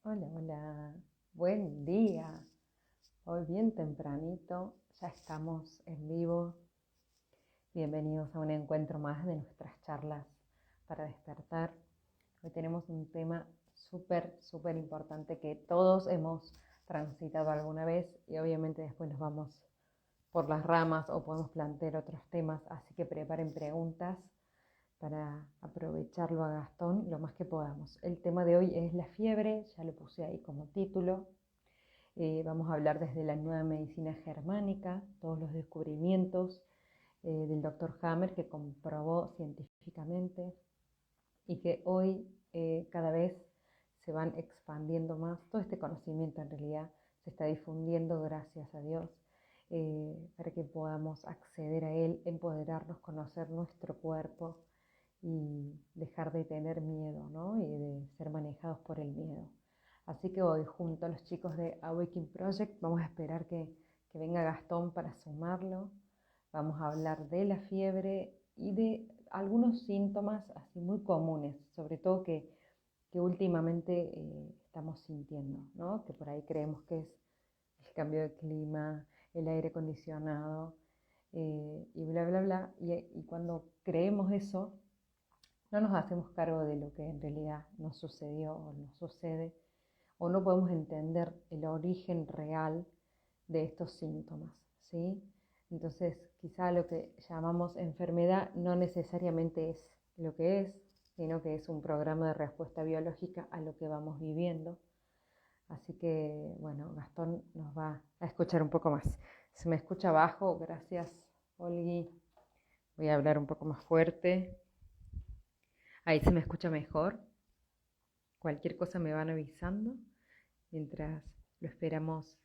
Hola, hola, buen día. Hoy bien tempranito, ya estamos en vivo. Bienvenidos a un encuentro más de nuestras charlas para despertar. Hoy tenemos un tema súper importante que todos hemos transitado alguna vez y obviamente después nos vamos por las ramas o podemos plantear otros temas, así que preparen preguntas para aprovecharlo a Gastón lo más que podamos. El tema de hoy es la fiebre, ya lo puse ahí como título. Vamos a hablar desde la nueva medicina germánica, todos los descubrimientos del doctor Hammer que comprobó científicamente y que hoy cada vez se van expandiendo más. Todo este conocimiento en realidad se está difundiendo, gracias a Dios, para que podamos acceder a él, empoderarnos, conocer nuestro cuerpo y dejar de tener miedo, ¿no? Y de ser manejados por el miedo. Así que hoy, junto a los chicos de Awakening Project, vamos a esperar que venga Gastón para sumarlo. Vamos a hablar de la fiebre y de algunos síntomas así muy comunes, sobre todo que últimamente estamos sintiendo, ¿no? Que por ahí creemos que es el cambio de clima, el aire acondicionado y bla, bla, bla. Y cuando creemos eso, no nos hacemos cargo de lo que en realidad nos sucedió o nos sucede, o no podemos entender el origen real de estos síntomas, ¿sí? Entonces, quizá lo que llamamos enfermedad no necesariamente es lo que es, sino que es un programa de respuesta biológica a lo que vamos viviendo. Así que, bueno, Gastón nos va a escuchar un poco más. Se me escucha bajo, gracias, Olgui. Voy a hablar un poco más fuerte. Ahí se me escucha mejor. Cualquier cosa me van avisando mientras lo esperamos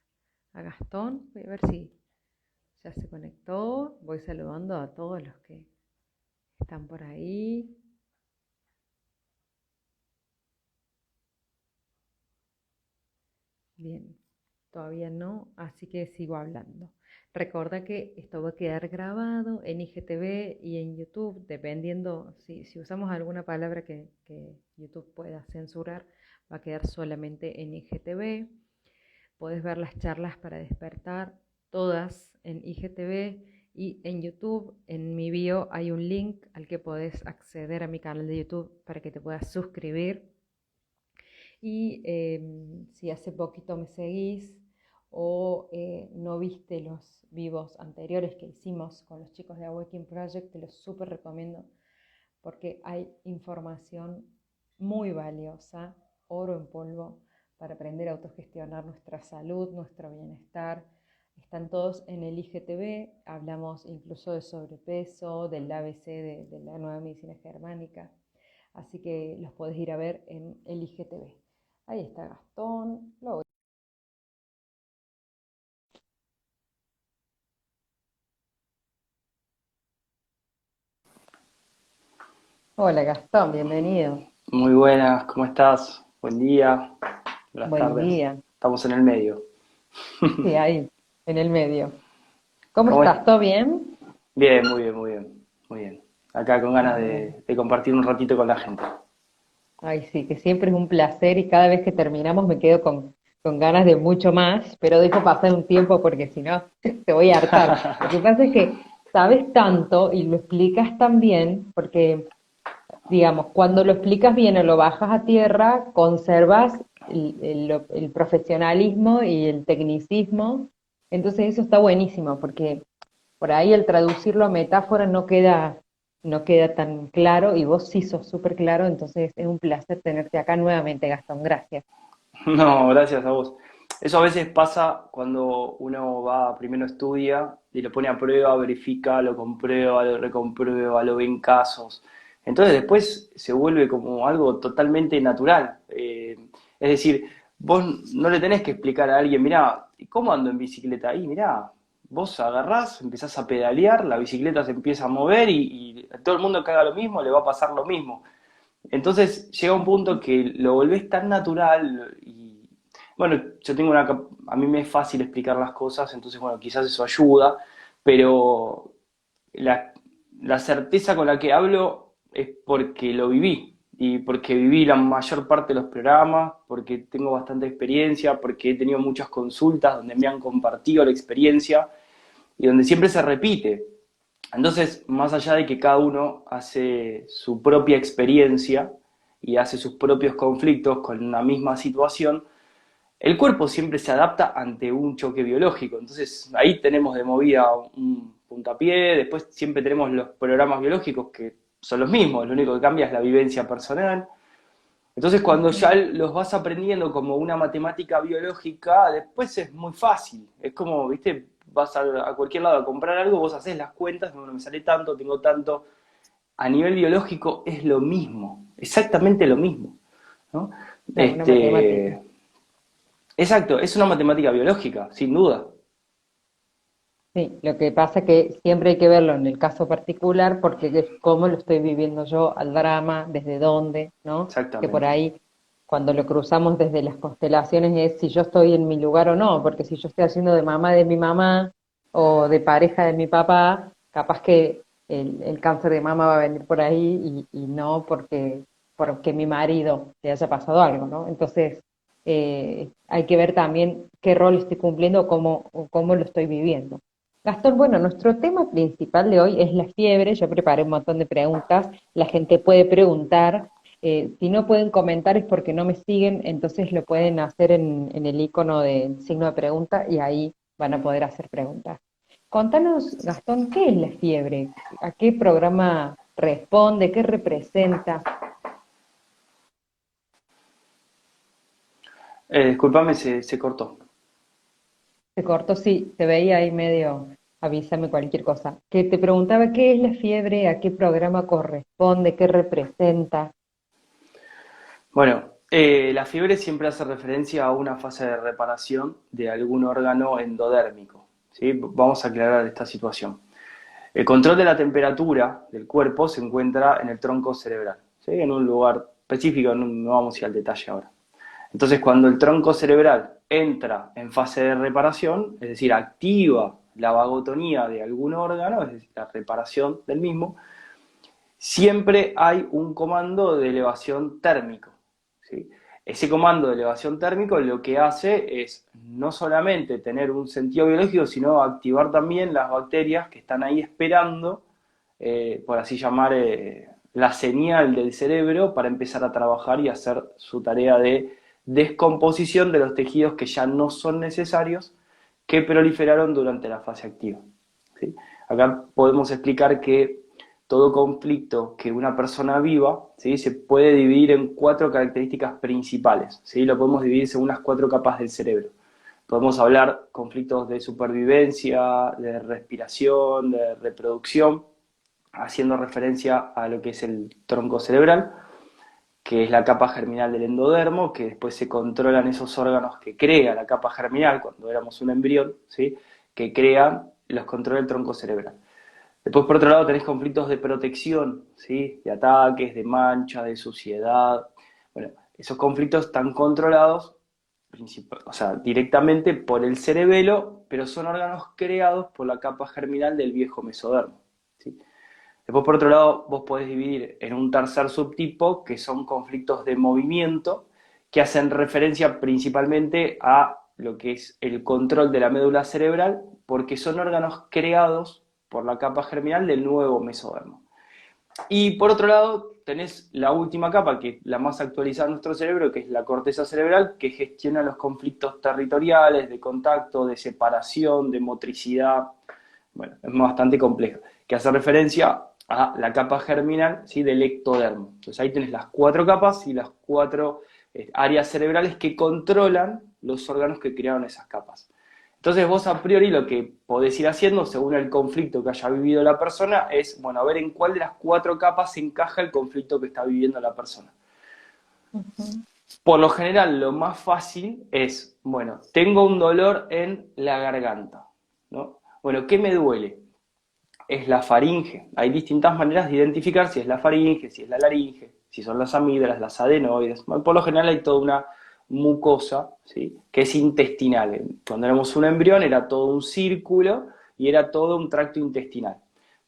a Gastón. Voy a ver si ya se conectó. Voy saludando a todos los que están por ahí. Bien, todavía no, así que sigo hablando. Recuerda que esto va a quedar grabado en IGTV y en YouTube, dependiendo si usamos alguna palabra que YouTube pueda censurar, va a quedar solamente en IGTV. Puedes ver las charlas para despertar, todas en IGTV y en YouTube. En mi bio hay un link al que podés acceder a mi canal de YouTube para que te puedas suscribir. Y si hace poquito me seguís o no viste los vivos anteriores que hicimos con los chicos de Awakening Project, te los súper recomiendo porque hay información muy valiosa, oro en polvo, para aprender a autogestionar nuestra salud, nuestro bienestar. Están todos en el IGTV, hablamos incluso de sobrepeso, del ABC, de la nueva medicina germánica, así que los podés ir a ver en el IGTV. Ahí está Gastón. Hola Gastón, bienvenido. Muy buenas, ¿cómo estás? Buen día, buenas Buen tardes. día. Estamos en el medio. Sí, ahí, en el medio. ¿Cómo ¿Cómo es? estás? ¿Todo bien? Bien, muy bien, muy bien, muy bien. Acá con ganas Bueno. de compartir un ratito con la gente. Ay, sí, que siempre es un placer y cada vez que terminamos me quedo con ganas de mucho más, pero dejo pasar un tiempo porque si no te voy a hartar. Lo que pasa es que sabes tanto y lo explicas tan bien, porque, digamos, cuando lo explicas bien o lo bajas a tierra, conservas el profesionalismo y el tecnicismo. Entonces eso está buenísimo, porque por ahí el traducirlo a metáfora no queda tan claro y vos sí sos súper claro, entonces es un placer tenerte acá nuevamente, Gastón, gracias. No, gracias a vos. Eso a veces pasa cuando uno va, primero estudia y lo pone a prueba, verifica, lo comprueba, lo recomprueba, lo ve en casos. Entonces después se vuelve como algo totalmente natural. Es decir, vos no le tenés que explicar a alguien, mirá, ¿cómo ando en bicicleta? Ahí, mirá, vos agarrás, empezás a pedalear, la bicicleta se empieza a mover y a todo el mundo que haga lo mismo le va a pasar lo mismo. Entonces llega un punto que lo volvés tan natural y bueno, yo tengo a mí me es fácil explicar las cosas, entonces bueno, quizás eso ayuda, pero la, la certeza con la que hablo es porque lo viví y porque viví la mayor parte de los programas, porque tengo bastante experiencia, porque he tenido muchas consultas donde me han compartido la experiencia y donde siempre se repite. Entonces, más allá de que cada uno hace su propia experiencia y hace sus propios conflictos con una misma situación, el cuerpo siempre se adapta ante un choque biológico. Entonces, ahí tenemos de movida un puntapié, después siempre tenemos los programas biológicos que son los mismos, lo único que cambia es la vivencia personal. Entonces, cuando ya los vas aprendiendo como una matemática biológica, después es muy fácil. Es como, viste, vas a cualquier lado a comprar algo, vos haces las cuentas, bueno, me sale tanto, tengo tanto. A nivel biológico es lo mismo, exactamente lo mismo, ¿no? Claro, una matemática. Exacto, es una matemática biológica, sin duda. Sí, lo que pasa es que siempre hay que verlo en el caso particular porque es cómo lo estoy viviendo yo al drama, desde dónde, ¿no? Que por Exactamente. ahí cuando lo cruzamos desde las constelaciones es si yo estoy en mi lugar o no, porque si yo estoy haciendo de mamá de mi mamá o de pareja de mi papá, capaz que el cáncer de mama va a venir por ahí y no porque mi marido le haya pasado algo, ¿no? Entonces hay que ver también qué rol estoy cumpliendo o cómo lo estoy viviendo. Gastón, bueno, nuestro tema principal de hoy es la fiebre. Yo preparé un montón de preguntas. La gente puede preguntar. Si no pueden comentar es porque no me siguen, entonces lo pueden hacer en el icono del signo de pregunta y ahí van a poder hacer preguntas. Contanos, Gastón, ¿qué es la fiebre? ¿A qué programa responde? ¿Qué representa? Disculpame, se cortó. Se cortó, sí, te veía ahí medio, avísame cualquier cosa. Que te preguntaba qué es la fiebre, a qué programa corresponde, qué representa. Bueno, la fiebre siempre hace referencia a una fase de reparación de algún órgano endodérmico, ¿sí? Vamos a aclarar esta situación. El control de la temperatura del cuerpo se encuentra en el tronco cerebral, ¿sí? En un lugar específico, no vamos a ir al detalle ahora. Entonces, cuando el tronco cerebral entra en fase de reparación, es decir, activa la vagotonía de algún órgano, es decir, la reparación del mismo, siempre hay un comando de elevación térmico, ¿sí? Ese comando de elevación térmico lo que hace es no solamente tener un sentido biológico, sino activar también las bacterias que están ahí esperando, por así llamar, la señal del cerebro para empezar a trabajar y hacer su tarea de descomposición de los tejidos que ya no son necesarios, que proliferaron durante la fase activa, ¿sí? Acá podemos explicar que todo conflicto que una persona viva, ¿sí? Se puede dividir en cuatro características principales, ¿sí? Lo podemos dividir según las cuatro capas del cerebro. Podemos hablar conflictos de supervivencia, de respiración, de reproducción, haciendo referencia a lo que es el tronco cerebral, que es la capa germinal del endodermo, que después se controlan esos órganos que crea la capa germinal cuando éramos un embrión, ¿sí? Que crean los controles del tronco cerebral. Después, por otro lado, tenés conflictos de protección, ¿sí? De ataques, de mancha, de suciedad. Bueno, esos conflictos están controlados, o sea, directamente por el cerebelo, pero son órganos creados por la capa germinal del viejo mesodermo, ¿sí? Después, por otro lado, vos podés dividir en un tercer subtipo, que son conflictos de movimiento, que hacen referencia principalmente a lo que es el control de la médula cerebral, porque son órganos creados por la capa germinal del nuevo mesodermo. Y por otro lado, tenés la última capa, que es la más actualizada en nuestro cerebro, que es la corteza cerebral, que gestiona los conflictos territoriales, de contacto, de separación, de motricidad. Bueno, es bastante compleja, que hace referencia a la capa germinal, ¿sí? Del ectodermo. Entonces ahí tenés las cuatro capas y las cuatro áreas cerebrales que controlan los órganos que crearon esas capas. Entonces vos a priori lo que podés ir haciendo, según el conflicto que haya vivido la persona, es, bueno, a ver en cuál de las cuatro capas encaja el conflicto que está viviendo la persona. Ujú. Por lo general, lo más fácil es, bueno, tengo un dolor en la garganta, ¿no? Bueno, ¿qué me duele? Es la faringe. Hay distintas maneras de identificar si es la faringe, si es la laringe, si son las amígdalas, las adenoides. Por lo general hay toda una mucosa, ¿sí? Que es intestinal. Cuando éramos un embrión era todo un círculo y era todo un tracto intestinal.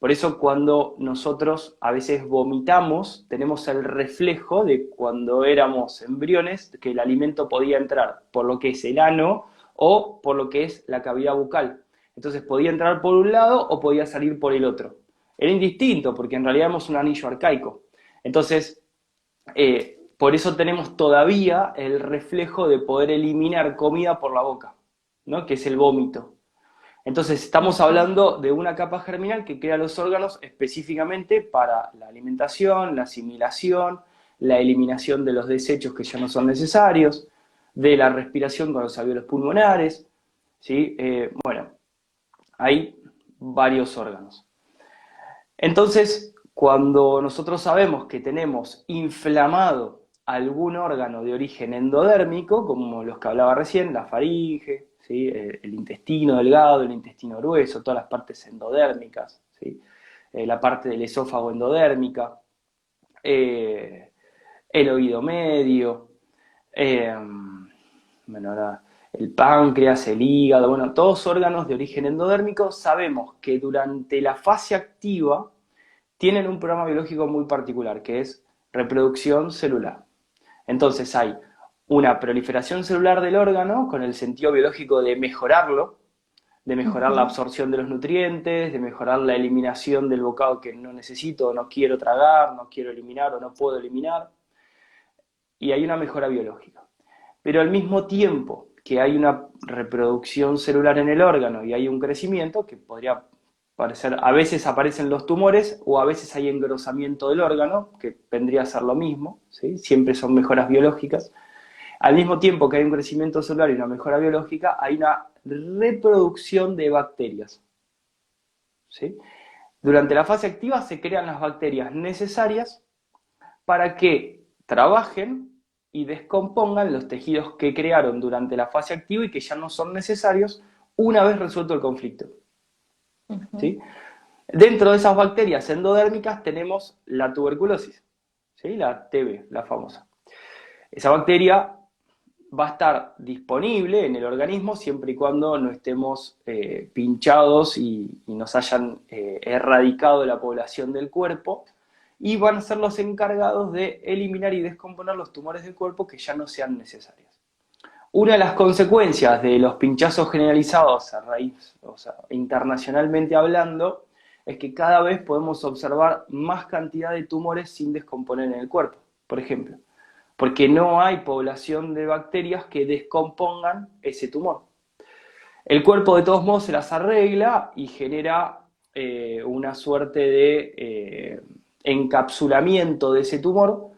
Por eso cuando nosotros a veces vomitamos, tenemos el reflejo de cuando éramos embriones, que el alimento podía entrar por lo que es el ano o por lo que es la cavidad bucal. Entonces podía entrar por un lado o podía salir por el otro. Era indistinto, porque en realidad éramos un anillo arcaico. Entonces, por eso tenemos todavía el reflejo de poder eliminar comida por la boca, ¿no? Que es el vómito. Entonces, estamos hablando de una capa germinal que crea los órganos específicamente para la alimentación, la asimilación, la eliminación de los desechos que ya no son necesarios, de la respiración con los alvéolos pulmonares, ¿sí? Bueno, hay varios órganos. Entonces, cuando nosotros sabemos que tenemos inflamado algún órgano de origen endodérmico, como los que hablaba recién, la faringe, ¿sí? El intestino delgado, el intestino grueso, todas las partes endodérmicas, ¿sí? La parte del esófago endodérmica, el oído medio, bueno, el páncreas, el hígado, bueno, todos órganos de origen endodérmico, sabemos que durante la fase activa tienen un programa biológico muy particular, que es reproducción celular. Entonces hay una proliferación celular del órgano con el sentido biológico de mejorarlo, de mejorar la absorción de los nutrientes, de mejorar la eliminación del bocado que no necesito, no quiero tragar, no quiero eliminar o no puedo eliminar. Y hay una mejora biológica. Pero al mismo tiempo que hay una reproducción celular en el órgano y hay un crecimiento, que podría parecer, a veces aparecen los tumores o a veces hay engrosamiento del órgano, que vendría a ser lo mismo, ¿sí? Siempre son mejoras biológicas. Al mismo tiempo que hay un crecimiento celular y una mejora biológica, hay una reproducción de bacterias, ¿sí? Durante la fase activa se crean las bacterias necesarias para que trabajen y descompongan los tejidos que crearon durante la fase activa y que ya no son necesarios una vez resuelto el conflicto. ¿Sí? Dentro de esas bacterias endodérmicas tenemos la tuberculosis, ¿sí? La TB, la famosa. Esa bacteria va a estar disponible en el organismo siempre y cuando no estemos pinchados y nos hayan erradicado de la población del cuerpo, y van a ser los encargados de eliminar y descomponer los tumores del cuerpo que ya no sean necesarios. Una de las consecuencias de los pinchazos generalizados a raíz, o sea, internacionalmente hablando, es que cada vez podemos observar más cantidad de tumores sin descomponer en el cuerpo, por ejemplo, porque no hay población de bacterias que descompongan ese tumor. El cuerpo de todos modos se las arregla y genera una suerte de encapsulamiento de ese tumor.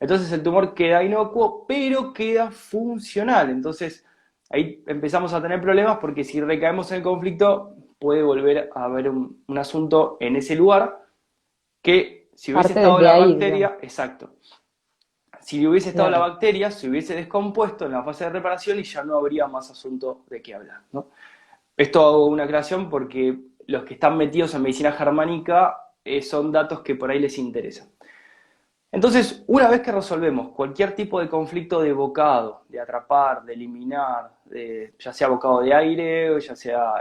Entonces el tumor queda inocuo, pero queda funcional. Entonces ahí empezamos a tener problemas porque si recaemos en el conflicto puede volver a haber un asunto en ese lugar que si hubiese Parte estado desde la ahí, bacteria, digamos. exacto, si hubiese estado la Claro. bacteria, se hubiese descompuesto en la fase de reparación y ya no habría más asunto de qué hablar, ¿no? Esto hago una aclaración porque los que están metidos en medicina germánica son datos que por ahí les interesan. Entonces, una vez que resolvemos cualquier tipo de conflicto de bocado, de atrapar, de eliminar, ya sea bocado de aire, o ya sea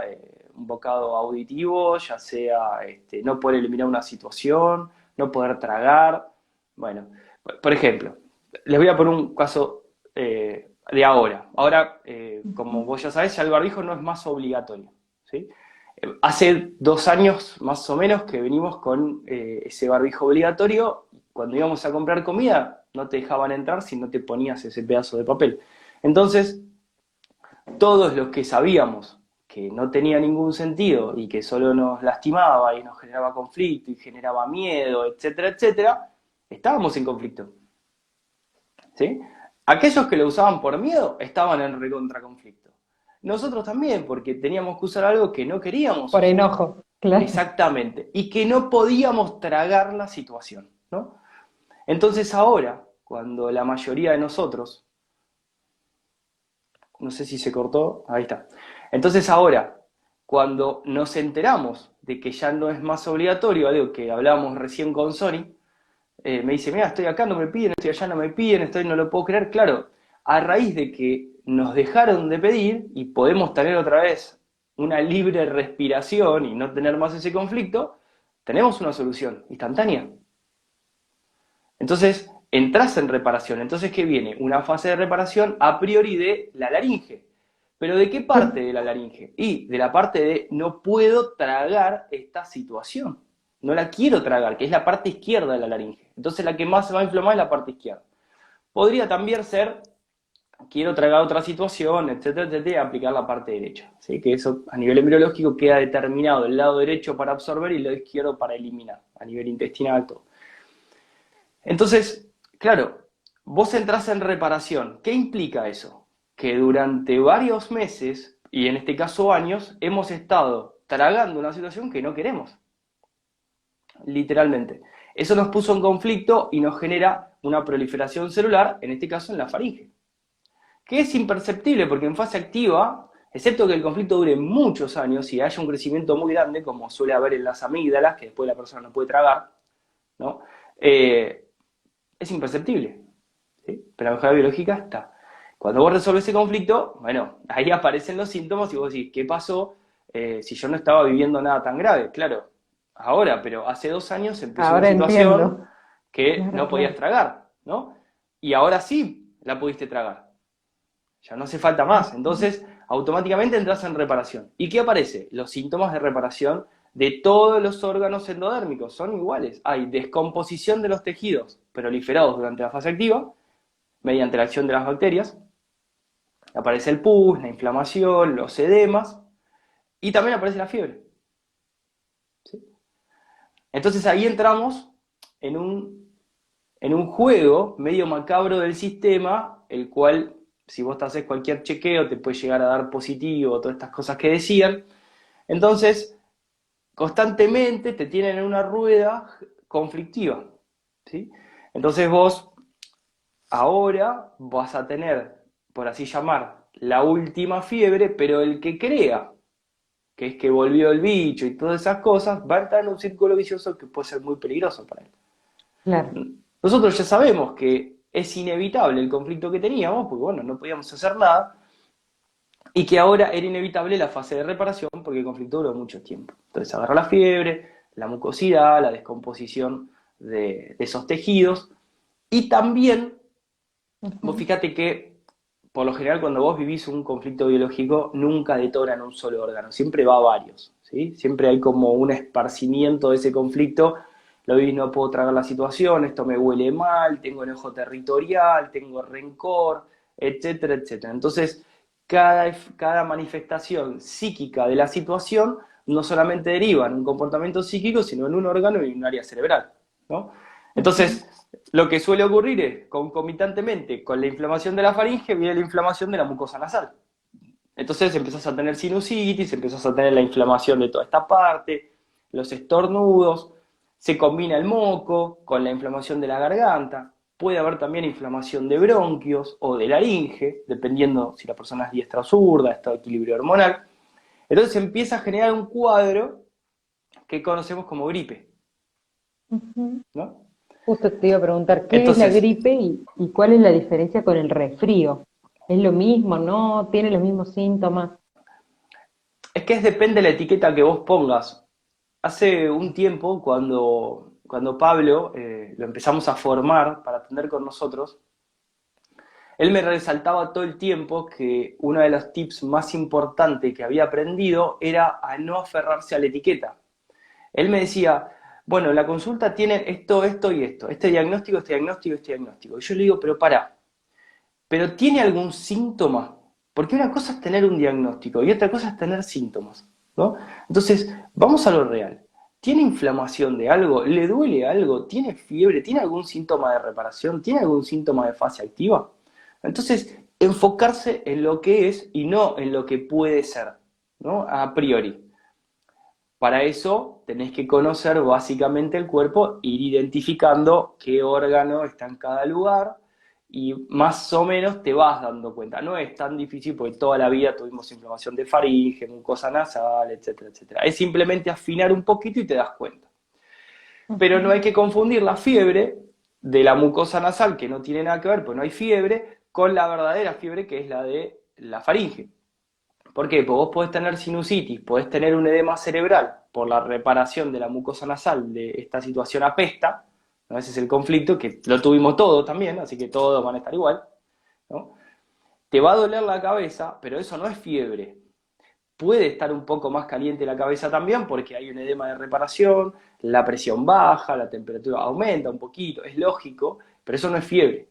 un bocado auditivo, ya sea no poder eliminar una situación, no poder tragar, bueno, por ejemplo, les voy a poner un caso de ahora. Ahora, como vos ya sabés, ya el barbijo no es más obligatorio, ¿sí? Hace 2 años más o menos que venimos con ese barbijo obligatorio. Cuando íbamos a comprar comida no te dejaban entrar si no te ponías ese pedazo de papel. Entonces, todos los que sabíamos que no tenía ningún sentido y que solo nos lastimaba y nos generaba conflicto y generaba miedo, etcétera, etcétera, estábamos en conflicto, ¿sí? Aquellos que lo usaban por miedo estaban en recontraconflicto. Nosotros también, porque teníamos que usar algo que no queríamos Por usar. enojo, claro. Exactamente. Y que no podíamos tragar la situación, ¿no? Entonces ahora, cuando la mayoría de nosotros, no sé si se cortó, ahí está. Entonces ahora, cuando nos enteramos de que ya no es más obligatorio, algo que hablábamos recién con Sony, me dice, mira, estoy acá, no me piden, estoy allá, no me piden, estoy, no lo puedo creer. Claro, a raíz de que nos dejaron de pedir y podemos tener otra vez una libre respiración y no tener más ese conflicto, tenemos una solución instantánea. Entonces, entras en reparación. Entonces, ¿qué viene? Una fase de reparación a priori de la laringe. ¿Pero de qué parte de la laringe? Y de la parte de no puedo tragar esta situación. No la quiero tragar, que es la parte izquierda de la laringe. Entonces, la que más se va a inflamar es la parte izquierda. Podría también ser, quiero tragar otra situación, etcétera, etcétera, y aplicar la parte derecha. ¿Sí? Que eso a nivel embriológico queda determinado el lado derecho para absorber y el lado izquierdo para eliminar, a nivel intestinal, todo. Entonces, claro, vos entras en reparación. ¿Qué implica eso? Que durante varios meses, y en este caso años, hemos estado tragando una situación que no queremos. Literalmente. Eso nos puso en conflicto y nos genera una proliferación celular, en este caso en la faringe. Que es imperceptible porque en fase activa, excepto que el conflicto dure muchos años y haya un crecimiento muy grande, como suele haber en las amígdalas, que después la persona no puede tragar, ¿no? Es imperceptible, ¿sí? Pero la mejora biológica está. Cuando vos resolves ese conflicto, bueno, ahí aparecen los síntomas y vos decís, ¿qué pasó si yo no estaba viviendo nada tan grave? Claro, ahora, pero hace 2 años empezó una Ahora situación entiendo. que Claro, no podías claro. tragar, ¿no? Y ahora sí la pudiste tragar. Ya no hace falta más. Entonces, automáticamente entras en reparación. ¿Y qué aparece? Los síntomas de reparación de todos los órganos endodérmicos son iguales. Hay descomposición de los tejidos proliferados durante la fase activa, mediante la acción de las bacterias. Aparece el pus, la inflamación, los edemas, y también aparece la fiebre. ¿Sí? Entonces ahí entramos en un juego medio macabro del sistema, el cual, si vos te haces cualquier chequeo, te puede llegar a dar positivo, todas estas cosas que decían. Entonces, constantemente te tienen en una rueda conflictiva, ¿sí? Entonces vos ahora vas a tener, por así llamar, la última fiebre, pero el que crea que es que volvió el bicho y todas esas cosas, va a entrar en un círculo vicioso que puede ser muy peligroso para él. Claro. Nosotros ya sabemos que es inevitable el conflicto que teníamos, porque bueno, no podíamos hacer nada, y que ahora era inevitable la fase de reparación porque el conflicto duró mucho tiempo. Entonces agarra la fiebre, la mucosidad, la descomposición de esos tejidos, y también, vos Ujú. fíjate que por lo general cuando vos vivís un conflicto biológico nunca detona en un solo órgano, siempre va a varios, ¿sí? Siempre hay como un esparcimiento de ese conflicto, lo vivís, no puedo tragar la situación, esto me huele mal, tengo enojo territorial, tengo rencor, etcétera, etcétera. Entonces, cada manifestación psíquica de la situación no solamente deriva en un comportamiento psíquico, sino en un órgano y en un área cerebral, ¿no? Ujú. Entonces, lo que suele ocurrir es, concomitantemente con la inflamación de la faringe, viene la inflamación de la mucosa nasal. Entonces empezás a tener sinusitis, empezás a tener la inflamación de toda esta parte, los estornudos, se combina el moco con la inflamación de la garganta, puede haber también inflamación de bronquios o de laringe, dependiendo si la persona es diestra o zurda, está de equilibrio hormonal. Entonces empieza a generar un cuadro que conocemos como gripe, Ujú. ¿no? Justo te iba a preguntar, ¿qué es la Entonces, gripe y cuál es la diferencia con el resfrío? ¿Es lo mismo, no? ¿Tiene los mismos síntomas? es que depende de la etiqueta que vos pongas. Hace un tiempo, cuando Pablo lo empezamos a formar para atender con nosotros, él me resaltaba todo el tiempo que uno de los tips más importantes que había aprendido era a no aferrarse a la etiqueta. Él me decía, bueno, la consulta tiene esto, esto y esto, este diagnóstico, este diagnóstico, este diagnóstico. Y yo le digo, pero pará, ¿pero tiene algún síntoma? Porque una cosa es tener un diagnóstico y otra cosa es tener síntomas, ¿no? Entonces, vamos a lo real. ¿Tiene inflamación de algo? ¿Le duele algo? ¿Tiene fiebre? ¿Tiene algún síntoma de reparación? ¿Tiene algún síntoma de fase activa? Entonces, enfocarse en lo que es y no en lo que puede ser, ¿no? A priori. Para eso tenés que conocer básicamente el cuerpo, ir identificando qué órgano está en cada lugar y más o menos te vas dando cuenta. No es tan difícil porque toda la vida tuvimos inflamación de faringe, mucosa nasal, etcétera, etcétera. Es simplemente afinar un poquito y te das cuenta. Pero no Ujú. hay que confundir la fiebre de la mucosa nasal, que no tiene nada que ver, pues no hay fiebre, con la verdadera fiebre que es la de la faringe. ¿Por qué? Porque vos podés tener sinusitis, podés tener un edema cerebral por la reparación de la mucosa nasal de esta situación apesta, ¿no? Ese es el conflicto, que lo tuvimos todos también, así que todos van a estar igual, ¿no? Te va a doler la cabeza, pero eso no es fiebre. Puede estar un poco más caliente la cabeza también porque hay un edema de reparación, la presión baja, la temperatura aumenta un poquito, es lógico, pero eso no es fiebre.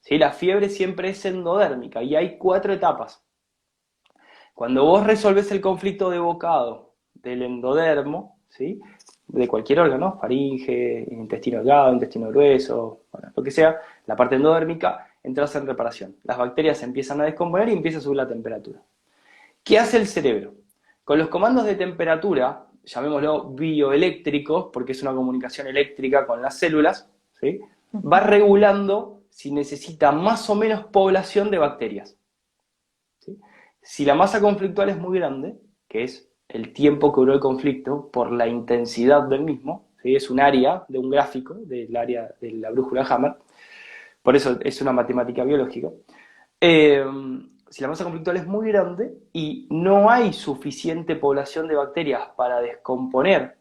¿Sí? La fiebre siempre es endodérmica y hay 4 etapas. Cuando vos resolvés el conflicto de bocado del endodermo, ¿sí? De cualquier órgano, faringe, intestino delgado, intestino grueso, bueno, lo que sea, la parte endodérmica, entras en reparación. Las bacterias se empiezan a descomponer y empieza a subir la temperatura. ¿Qué hace el cerebro? Con los comandos de temperatura, llamémoslo bioeléctricos, porque es una comunicación eléctrica con las células, ¿sí? Va regulando si necesita más o menos población de bacterias. ¿Sí? Si la masa conflictual es muy grande, que es el tiempo que duró el conflicto por la intensidad del mismo, ¿sí? Es un área de un gráfico del área de la brújula Hammer, por eso es una matemática biológica. Si la masa conflictual es muy grande y no hay suficiente población de bacterias para descomponer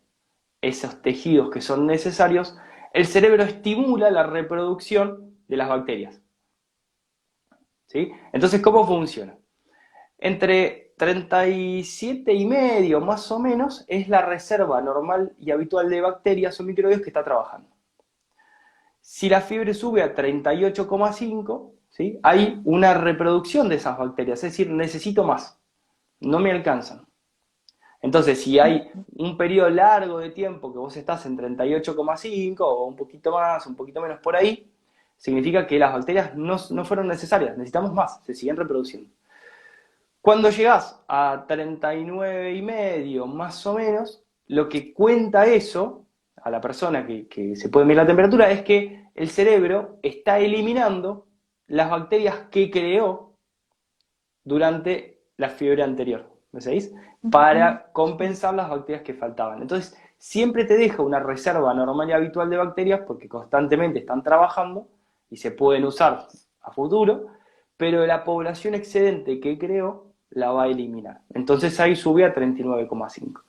esos tejidos que son necesarios, el cerebro estimula la reproducción de las bacterias. ¿Sí? Entonces, ¿cómo funciona? Entre 37,5 más o menos es la reserva normal y habitual de bacterias o microbios que está trabajando. Si la fiebre sube a 38,5, ¿sí? Hay una reproducción de esas bacterias, es decir, necesito más, no me alcanzan. Entonces, si hay un periodo largo de tiempo que vos estás en 38,5 o un poquito más, un poquito menos por ahí, significa que las bacterias no fueron necesarias, necesitamos más, se siguen reproduciendo. Cuando llegás a 39,5 más o menos, lo que cuenta eso a la persona que se puede medir la temperatura es que el cerebro está eliminando las bacterias que creó durante la fiebre anterior, ¿me seguís? Para compensar las bacterias que faltaban. Entonces, siempre te deja una reserva normal y habitual de bacterias porque constantemente están trabajando y se pueden usar a futuro, pero la población excedente que creó la va a eliminar. Entonces ahí sube a 39,5.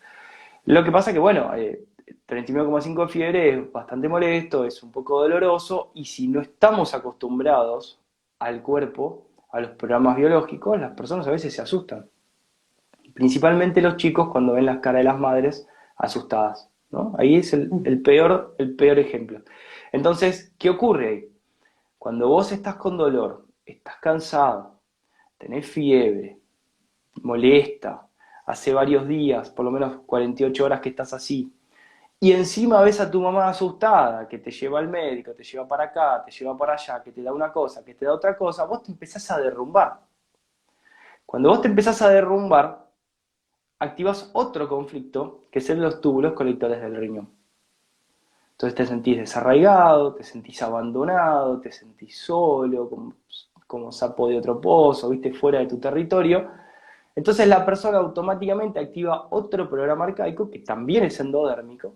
Lo que pasa que, bueno, 39,5 de fiebre es bastante molesto, es un poco doloroso, y si no estamos acostumbrados al cuerpo, a los programas biológicos, las personas a veces se asustan. Principalmente los chicos cuando ven las caras de las madres asustadas, ¿no? Ahí es el peor ejemplo. Entonces, ¿qué ocurre ahí? Cuando vos estás con dolor, estás cansado, tenés fiebre, molesta, hace varios días, por lo menos 48 horas que estás así, y encima ves a tu mamá asustada, que te lleva al médico, te lleva para acá, te lleva para allá, que te da una cosa, que te da otra cosa, vos te empezás a derrumbar. Cuando vos te empezás a derrumbar, activas otro conflicto, que es el de los túbulos colectores del riñón. Entonces te sentís desarraigado, te sentís abandonado, te sentís solo, como sapo de otro pozo, viste, fuera de tu territorio. Entonces la persona automáticamente activa otro programa arcaico, que también es endodérmico,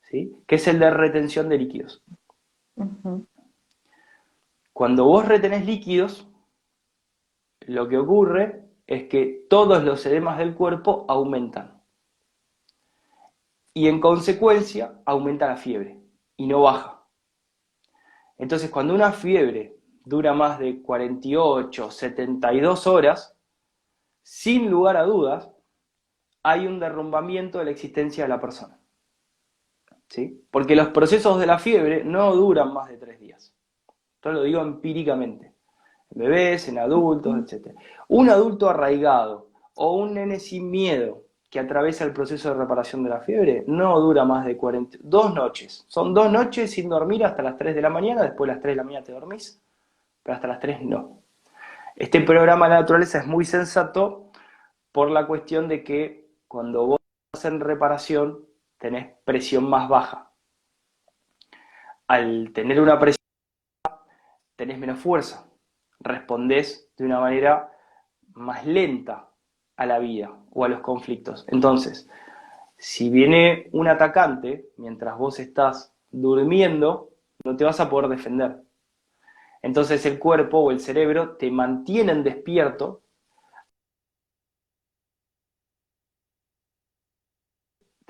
¿sí? Que es el de retención de líquidos. Cuando vos retenés líquidos, lo que ocurre es que todos los edemas del cuerpo aumentan. Y en consecuencia aumenta la fiebre y no baja. Entonces cuando una fiebre dura más de 48, 72 horas, sin lugar a dudas, hay un derrumbamiento de la existencia de la persona. ¿Sí? Porque los procesos de la fiebre no duran más de 3 días. Esto lo digo empíricamente. En bebés, en adultos, etc. Un adulto arraigado o un nene sin miedo que atraviesa el proceso de reparación de la fiebre no dura más de 2 noches. Son 2 noches sin dormir hasta las 3 de la mañana, después de las 3 de la mañana te dormís, pero hasta las 3 no. Este programa de la naturaleza es muy sensato por la cuestión de que cuando vos estás en reparación tenés presión más baja. Al tener una presión baja, tenés menos fuerza. Respondés de una manera más lenta a la vida o a los conflictos. Entonces, si viene un atacante mientras vos estás durmiendo, no te vas a poder defender. Entonces el cuerpo o el cerebro te mantienen despierto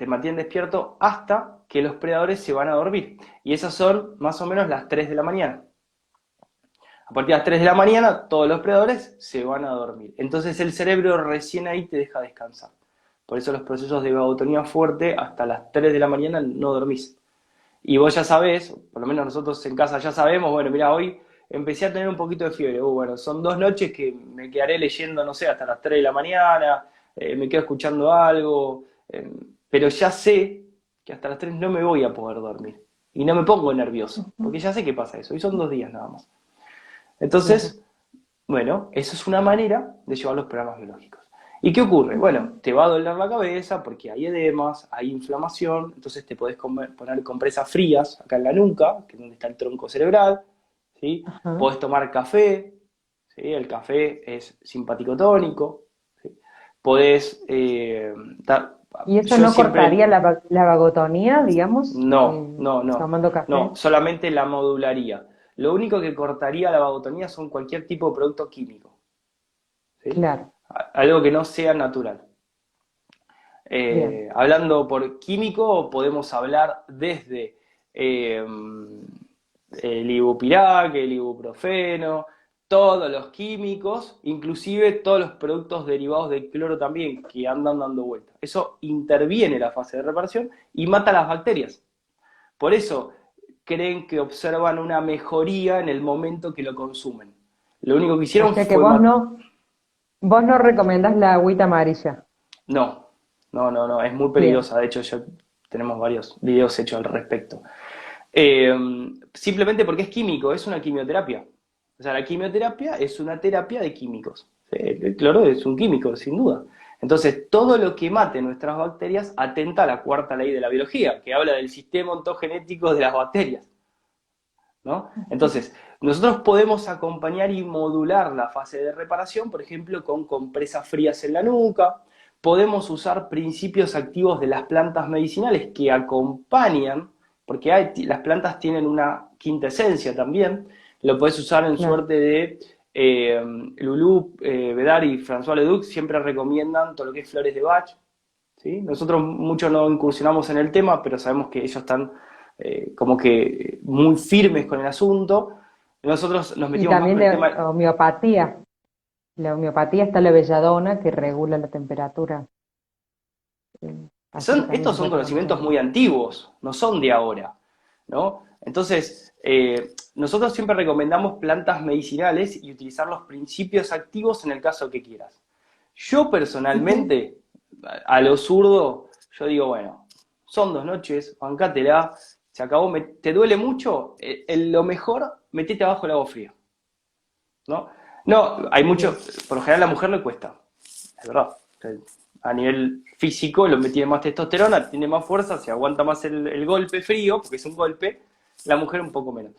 te mantienen despierto hasta que los predadores se van a dormir. Y esas son más o menos las 3 de la mañana. A partir de las 3 de la mañana, todos los predadores se van a dormir. Entonces el cerebro recién ahí te deja descansar. Por eso los procesos de vagotonía fuerte, hasta las 3 de la mañana no dormís. Y vos ya sabés, por lo menos nosotros en casa ya sabemos, bueno, mira, hoy empecé a tener un poquito de fiebre. Bueno, son 2 noches que me quedaré leyendo, no sé, hasta las 3 de la mañana, me quedo escuchando algo, pero ya sé que hasta las 3 no me voy a poder dormir. Y no me pongo nervioso, porque ya sé que pasa eso. Y son 2 días nada más. Entonces, bueno, eso es una manera de llevar los programas biológicos. ¿Y qué ocurre? Bueno, te va a doler la cabeza porque hay edemas, hay inflamación, entonces te podés poner compresas frías acá en la nuca, que es donde está el tronco cerebral, ¿sí? Podés tomar café, ¿sí? El café es simpático-tónico, ¿sí? Podés... ¿Y eso no cortaría la vagotonía, digamos? No, tomando café. no, solamente la modularía. Lo único que cortaría la vagotonía son cualquier tipo de producto químico, ¿sí? Claro. Algo que no sea natural. Hablando por químico, podemos hablar desde el ibupirac, el ibuprofeno, todos los químicos, inclusive todos los productos derivados del cloro también, que andan dando vueltas. Eso interviene en la fase de reparación y mata las bacterias. Por eso creen que observan una mejoría en el momento que lo consumen. Lo único que hicieron fue... Vos no recomendás la agüita amarilla. No, es muy peligrosa. Bien. De hecho, ya tenemos varios videos hechos al respecto. Simplemente porque es químico, es una quimioterapia. O sea, la quimioterapia es una terapia de químicos. El cloro es un químico, sin duda. Entonces, todo lo que mate nuestras bacterias atenta a la 4ª ley de la biología, que habla del sistema ontogenético de las bacterias, ¿no? Entonces, nosotros podemos acompañar y modular la fase de reparación, por ejemplo, con compresas frías en la nuca. Podemos usar principios activos de las plantas medicinales que acompañan, porque las plantas tienen una quintesencia también. Lo podés usar en suerte de Lulú, Bedar y François Leduc siempre recomiendan todo lo que es flores de Bach, ¿sí? Nosotros mucho no incursionamos en el tema, pero sabemos que ellos están como que muy firmes con el asunto. Nosotros nos metimos más con el tema de homeopatía. La homeopatía está la belladona que regula la temperatura. Estos son conocimientos muy antiguos, no son de ahora, ¿no? Entonces, nosotros siempre recomendamos plantas medicinales y utilizar los principios activos en el caso que quieras. Yo personalmente, a lo zurdo, yo digo, bueno, son 2 noches, bancátela, se acabó, ¿te duele mucho? Lo mejor, metete abajo el agua fría, ¿no? No, hay mucho, por lo general a la mujer le cuesta, es verdad. A nivel físico, el hombre tiene más testosterona, tiene más fuerza, se aguanta más el golpe frío, porque es un golpe, la mujer un poco menos.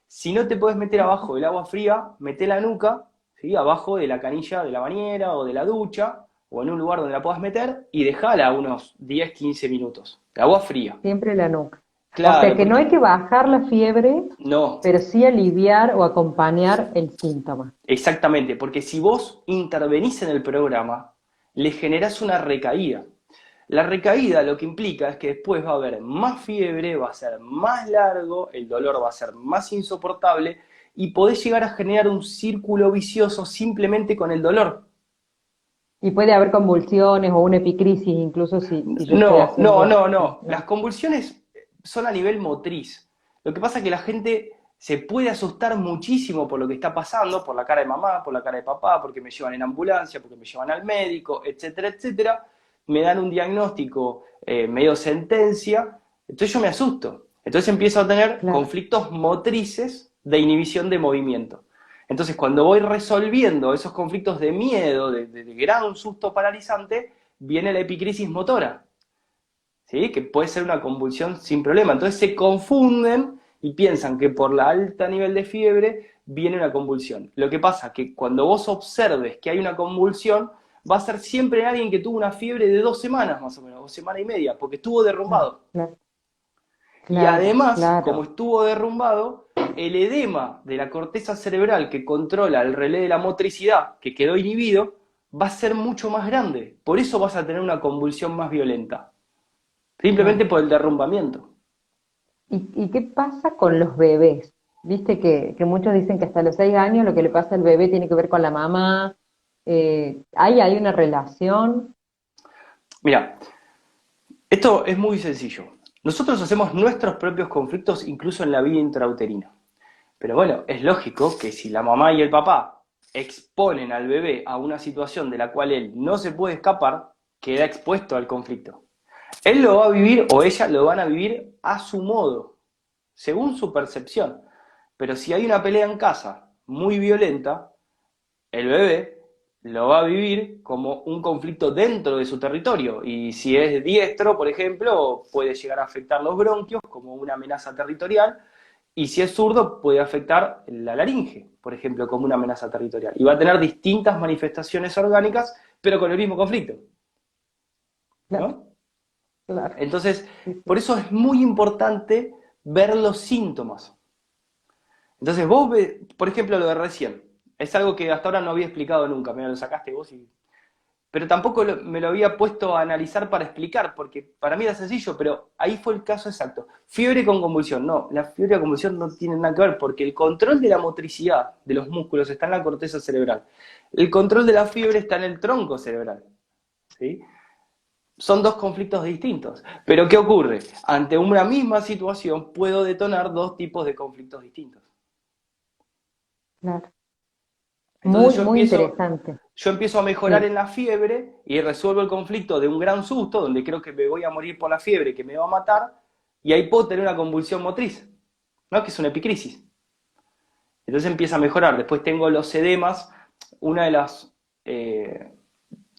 Si no te puedes meter abajo del agua fría, mete la nuca, ¿sí? Abajo de la canilla de la bañera o de la ducha, o en un lugar donde la puedas meter, y dejala unos 10-15 minutos. De agua fría. Siempre la nuca. Claro, o sea que no hay que bajar la fiebre, no, pero sí aliviar o acompañar el síntoma. Exactamente, porque si vos intervenís en el programa, le generás una recaída. La recaída lo que implica es que después va a haber más fiebre, va a ser más largo, el dolor va a ser más insoportable y podés llegar a generar un círculo vicioso simplemente con el dolor. Y puede haber convulsiones o una epicrisis incluso si yo No. Las convulsiones son a nivel motriz. Lo que pasa es que la gente se puede asustar muchísimo por lo que está pasando, por la cara de mamá, por la cara de papá, porque me llevan en ambulancia, porque me llevan al médico, etcétera, etcétera. Me dan un diagnóstico medio sentencia, entonces yo me asusto. Entonces empiezo a tener conflictos motrices de inhibición de movimiento. Entonces cuando voy resolviendo esos conflictos de miedo, de gran susto paralizante, viene la epicrisis motora, ¿sí? Que puede ser una convulsión sin problema. Entonces se confunden y piensan que por la alta nivel de fiebre viene una convulsión. Lo que pasa es que cuando vos observes que hay una convulsión, va a ser siempre en alguien que tuvo una fiebre de 2 semanas más o menos, 2 semanas y media, porque estuvo derrumbado. Y además, como estuvo derrumbado, el edema de la corteza cerebral que controla el relé de la motricidad, que quedó inhibido, va a ser mucho más grande. Por eso vas a tener una convulsión más violenta. simplemente claro. por el derrumbamiento. ¿Y qué pasa con los bebés? Viste que muchos dicen que hasta los 6 años lo que le pasa al bebé tiene que ver con la mamá. ¿Hay una relación? Mira, esto es muy sencillo. Nosotros hacemos nuestros propios conflictos incluso en la vida intrauterina. Pero bueno, es lógico que si la mamá y el papá exponen al bebé a una situación de la cual él no se puede escapar, queda expuesto al conflicto. Él lo va a vivir o ella lo van a vivir a su modo, según su percepción. Pero si hay una pelea en casa muy violenta, el bebé lo va a vivir como un conflicto dentro de su territorio. Y si es diestro, por ejemplo, puede llegar a afectar los bronquios como una amenaza territorial. Y si es zurdo, puede afectar la laringe, por ejemplo, como una amenaza territorial. Y va a tener distintas manifestaciones orgánicas, pero con el mismo conflicto, Claro, ¿no? claro. Entonces, Sí, por sí. eso es muy importante ver los síntomas. Entonces, vos, por ejemplo, lo de recién, es algo que hasta ahora no había explicado nunca, mira, lo sacaste vos y pero tampoco me lo había puesto a analizar para explicar, porque para mí era sencillo, pero ahí fue el caso exacto. Fiebre con convulsión, no, la fiebre con convulsión no tiene nada que ver, porque el control de la motricidad de los músculos está en la corteza cerebral. El control de la fiebre está en el tronco cerebral. ¿Sí? Son dos conflictos distintos. Pero ¿qué ocurre? Ante una misma situación puedo detonar dos tipos de conflictos distintos. Claro. Entonces Muy, muy interesante. yo empiezo a mejorar Sí. en la fiebre y resuelvo el conflicto de un gran susto, donde creo que me voy a morir por la fiebre, que me va a matar, y ahí puedo tener una convulsión motriz, ¿no? Que es una epicrisis. Entonces empieza a mejorar. Después tengo los edemas, una eh,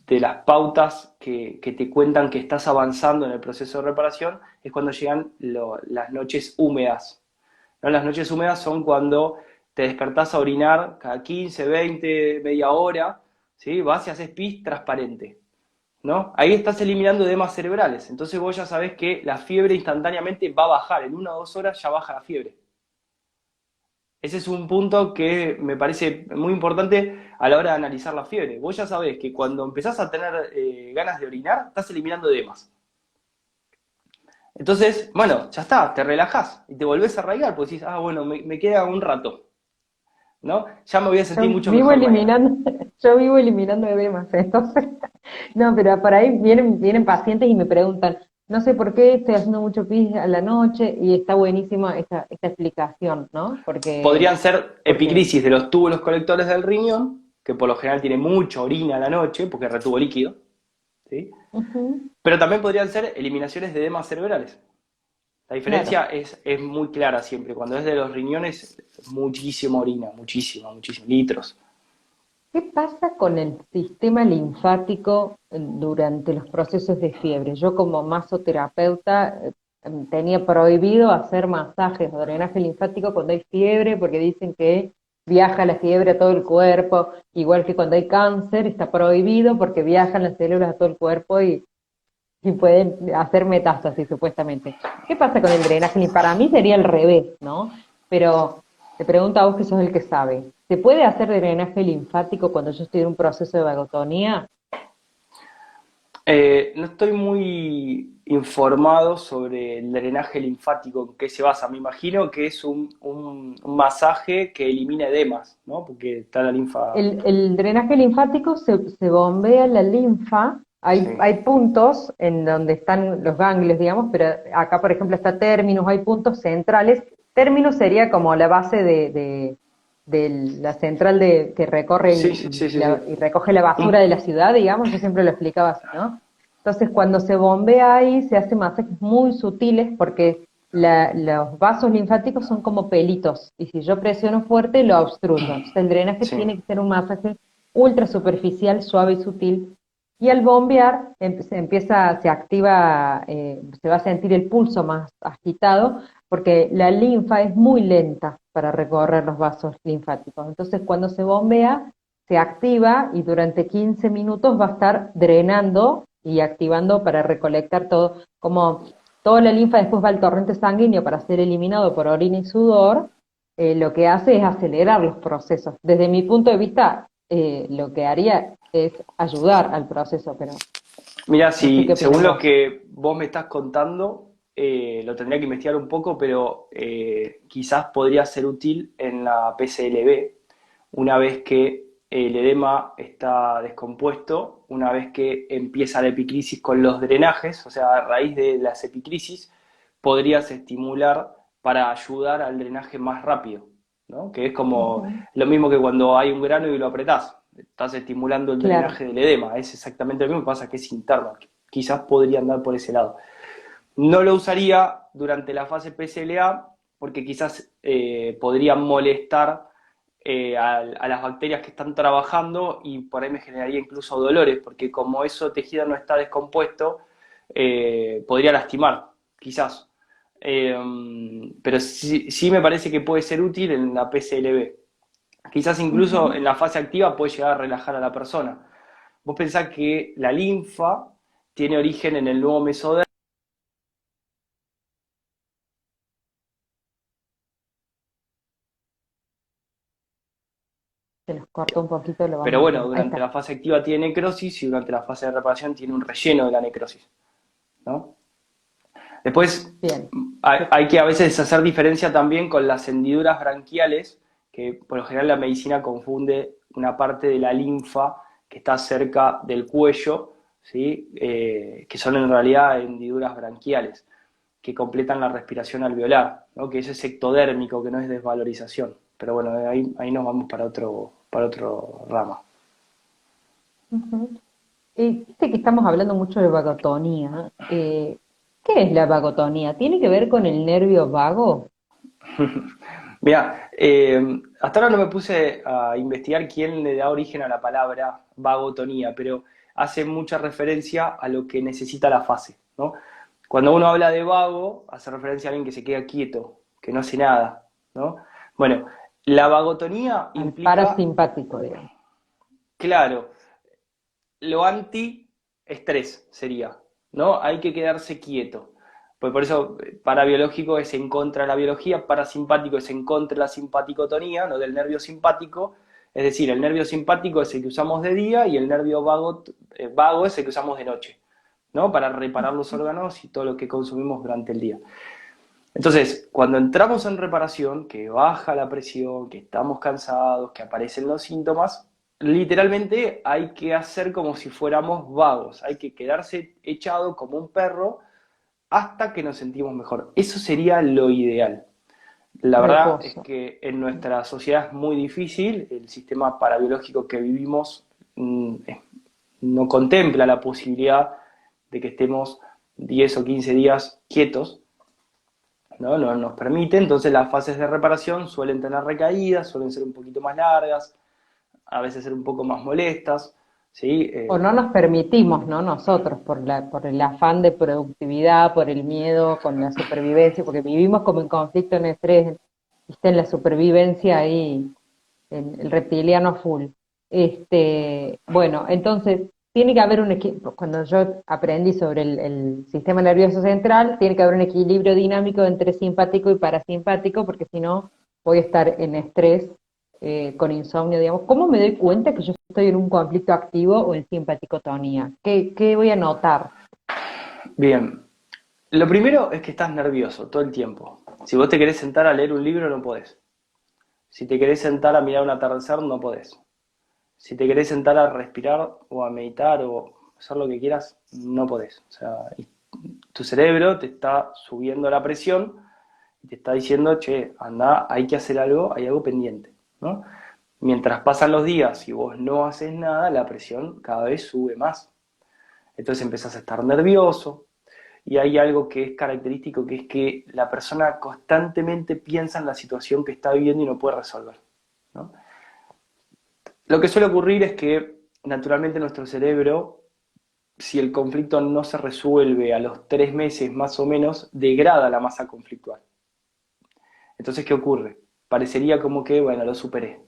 de las pautas que te cuentan que estás avanzando en el proceso de reparación es cuando llegan las noches húmedas. ¿No? Las noches húmedas son cuando te despertás a orinar cada 15, 20, media hora, ¿sí? Vas y haces pis transparente, ¿no? Ahí estás eliminando edemas cerebrales, entonces vos ya sabés que la fiebre instantáneamente va a bajar, en 1 o 2 horas ya baja la fiebre. Ese es un punto que me parece muy importante a la hora de analizar la fiebre. Vos ya sabés que cuando empezás a tener ganas de orinar, estás eliminando edemas. Entonces, bueno, ya está, te relajás y te volvés a arraigar, porque decís, ah, bueno, me queda un rato, ¿no? Ya me voy a sentir Yo mucho vivo mejor mañana. eliminando, yo vivo eliminando edemas, entonces, no, pero por ahí vienen pacientes y me preguntan, no sé por qué estoy haciendo mucho pis a la noche y está buenísima esta explicación, ¿no? Podrían ser Porque, epicrisis de los túbulos colectores del riñón, que por lo general tiene mucha orina a la noche, porque retuvo líquido, ¿sí? ujú, Pero también podrían ser eliminaciones de edemas cerebrales. La claro. diferencia es muy clara siempre. Cuando es de los riñones, muchísima orina, muchísima, muchísimos litros. ¿Qué pasa con el sistema linfático durante los procesos de fiebre? Yo como masoterapeuta tenía prohibido hacer masajes o drenaje linfático cuando hay fiebre porque dicen que viaja la fiebre a todo el cuerpo, igual que cuando hay cáncer está prohibido porque viajan las células a todo el cuerpo y pueden hacer metástasis supuestamente. ¿Qué pasa con el drenaje? Para mí sería al revés, ¿no? Pero te pregunto a vos que sos el que sabe. ¿Se puede hacer drenaje linfático cuando yo estoy en un proceso de vagotonía? No estoy muy informado sobre el drenaje linfático, en qué se basa. Me imagino que es un masaje que elimina edemas, ¿no? Porque está la linfa. El drenaje linfático se bombea la linfa. Sí, Hay puntos en donde están los ganglios, digamos, pero acá, por ejemplo, está términos, hay puntos centrales. Términos sería como la base de la central que recorre sí, sí, sí, sí, sí. y recoge la basura de Un- la ciudad, digamos, yo siempre lo explicaba así, ¿no? Entonces, cuando se bombea ahí, se hace masajes muy sutiles porque los vasos linfáticos son como pelitos y si yo presiono fuerte lo obstruyo. Entonces, el drenaje sí. tiene que ser un masaje ultra superficial, suave y sutil. Y al bombear se activa, se va a sentir el pulso más agitado porque la linfa es muy lenta para recorrer los vasos linfáticos. Entonces, cuando se bombea, se activa y durante 15 minutos va a estar drenando y activando para recolectar todo, como toda la linfa después va al torrente sanguíneo para ser eliminado por orina y sudor, lo que hace es acelerar los procesos. Desde mi punto de vista, lo que haría es ayudar al proceso, pero Mira, No sé si qué opinas según lo vos. que vos me estás contando, lo tendría que investigar un poco, pero quizás podría ser útil en la PCLB, una vez que el edema está descompuesto, una vez que empieza la epicrisis con los drenajes, o sea, a raíz de las epicrisis, podrías estimular para ayudar al drenaje más rápido, ¿no? Que es como Ujú. lo mismo que cuando hay un grano y lo apretás, estás estimulando el Claro. drenaje del edema, es exactamente lo mismo, pasa que es interno, quizás podría andar por ese lado. No lo usaría durante la fase PCLA porque quizás podría molestar a las bacterias que están trabajando y por ahí me generaría incluso dolores, porque como eso tejido no está descompuesto, podría lastimar, quizás. Pero sí, sí me parece que puede ser útil en la PCLB. Quizás incluso Ujú. en la fase activa puede llegar a relajar a la persona. Vos pensás que la linfa tiene origen en el nuevo mesodermo. Se nos corta un poquito, lo Pero vamos a bueno, intentar. Ahí durante está. la fase activa tiene necrosis y durante la fase de reparación tiene un relleno de la necrosis, ¿no? Después Bien. hay que a veces hacer diferencia también con las hendiduras branquiales, que por lo general la medicina confunde una parte de la linfa que está cerca del cuello, ¿sí? Que son en realidad hendiduras branquiales, que completan la respiración alveolar, ¿no? Que eso es ectodérmico, que no es desvalorización. Pero bueno, ahí nos vamos para otro rama. Ujú. Viste que estamos hablando mucho de vagotonía. ¿Qué es la vagotonía? ¿Tiene que ver con el nervio vago? Mira, hasta ahora no me puse a investigar quién le da origen a la palabra vagotonía, pero hace mucha referencia a lo que necesita la fase, ¿no? Cuando uno habla de vago, hace referencia a alguien que se queda quieto, que no hace nada, ¿no? Bueno, la vagotonía Al implica, parasimpático, digamos. claro, lo anti-estrés sería, ¿no? Hay que quedarse quieto. Pues por eso parabiológico es en contra de la biología, parasimpático es en contra de la simpaticotonía, no del nervio simpático. Es decir, el nervio simpático es el que usamos de día y el nervio vago es el que usamos de noche, ¿no? Para reparar los órganos y todo lo que consumimos durante el día. Entonces, cuando entramos en reparación, que baja la presión, que estamos cansados, que aparecen los síntomas, literalmente hay que hacer como si fuéramos vagos, hay que quedarse echado como un perro hasta que nos sentimos mejor. Eso sería lo ideal. La verdad es Reposo. que en nuestra sociedad es muy difícil, el sistema parabiológico que vivimos no contempla la posibilidad de que estemos 10 o 15 días quietos, ¿no? No nos permite, entonces las fases de reparación suelen tener recaídas, suelen ser un poquito más largas, a veces ser un poco más molestas, ¿sí? O no nos permitimos, ¿no? Nosotros, por el afán de productividad, por el miedo con la supervivencia, porque vivimos como en conflicto, en estrés, está en la supervivencia ahí, el reptiliano full. Bueno, entonces, tiene que haber un equilibrio. Cuando yo aprendí sobre el sistema nervioso central, tiene que haber un equilibrio dinámico entre simpático y parasimpático, porque si no, voy a estar en estrés, con insomnio, digamos. ¿Cómo me doy cuenta que yo estoy en un conflicto activo o en simpaticotonía? ¿Qué voy a notar? Bien, lo primero es que estás nervioso todo el tiempo. Si vos te querés sentar a leer un libro, no podés. Si te querés sentar a mirar un atardecer, no podés. Si te querés sentar a respirar o a meditar o hacer lo que quieras, no podés. O sea, tu cerebro te está subiendo la presión y te está diciendo, che, anda, hay que hacer algo, hay algo pendiente, ¿no? Mientras pasan los días y vos no haces nada, la presión cada vez sube más. Entonces empezás a estar nervioso y hay algo que es característico, que es que la persona constantemente piensa en la situación que está viviendo y no puede resolver, ¿no? Lo que suele ocurrir es que naturalmente nuestro cerebro, si el conflicto no se resuelve a los 3 meses más o menos, degrada la masa conflictual. Entonces, ¿qué ocurre? Parecería como que, bueno, lo superé.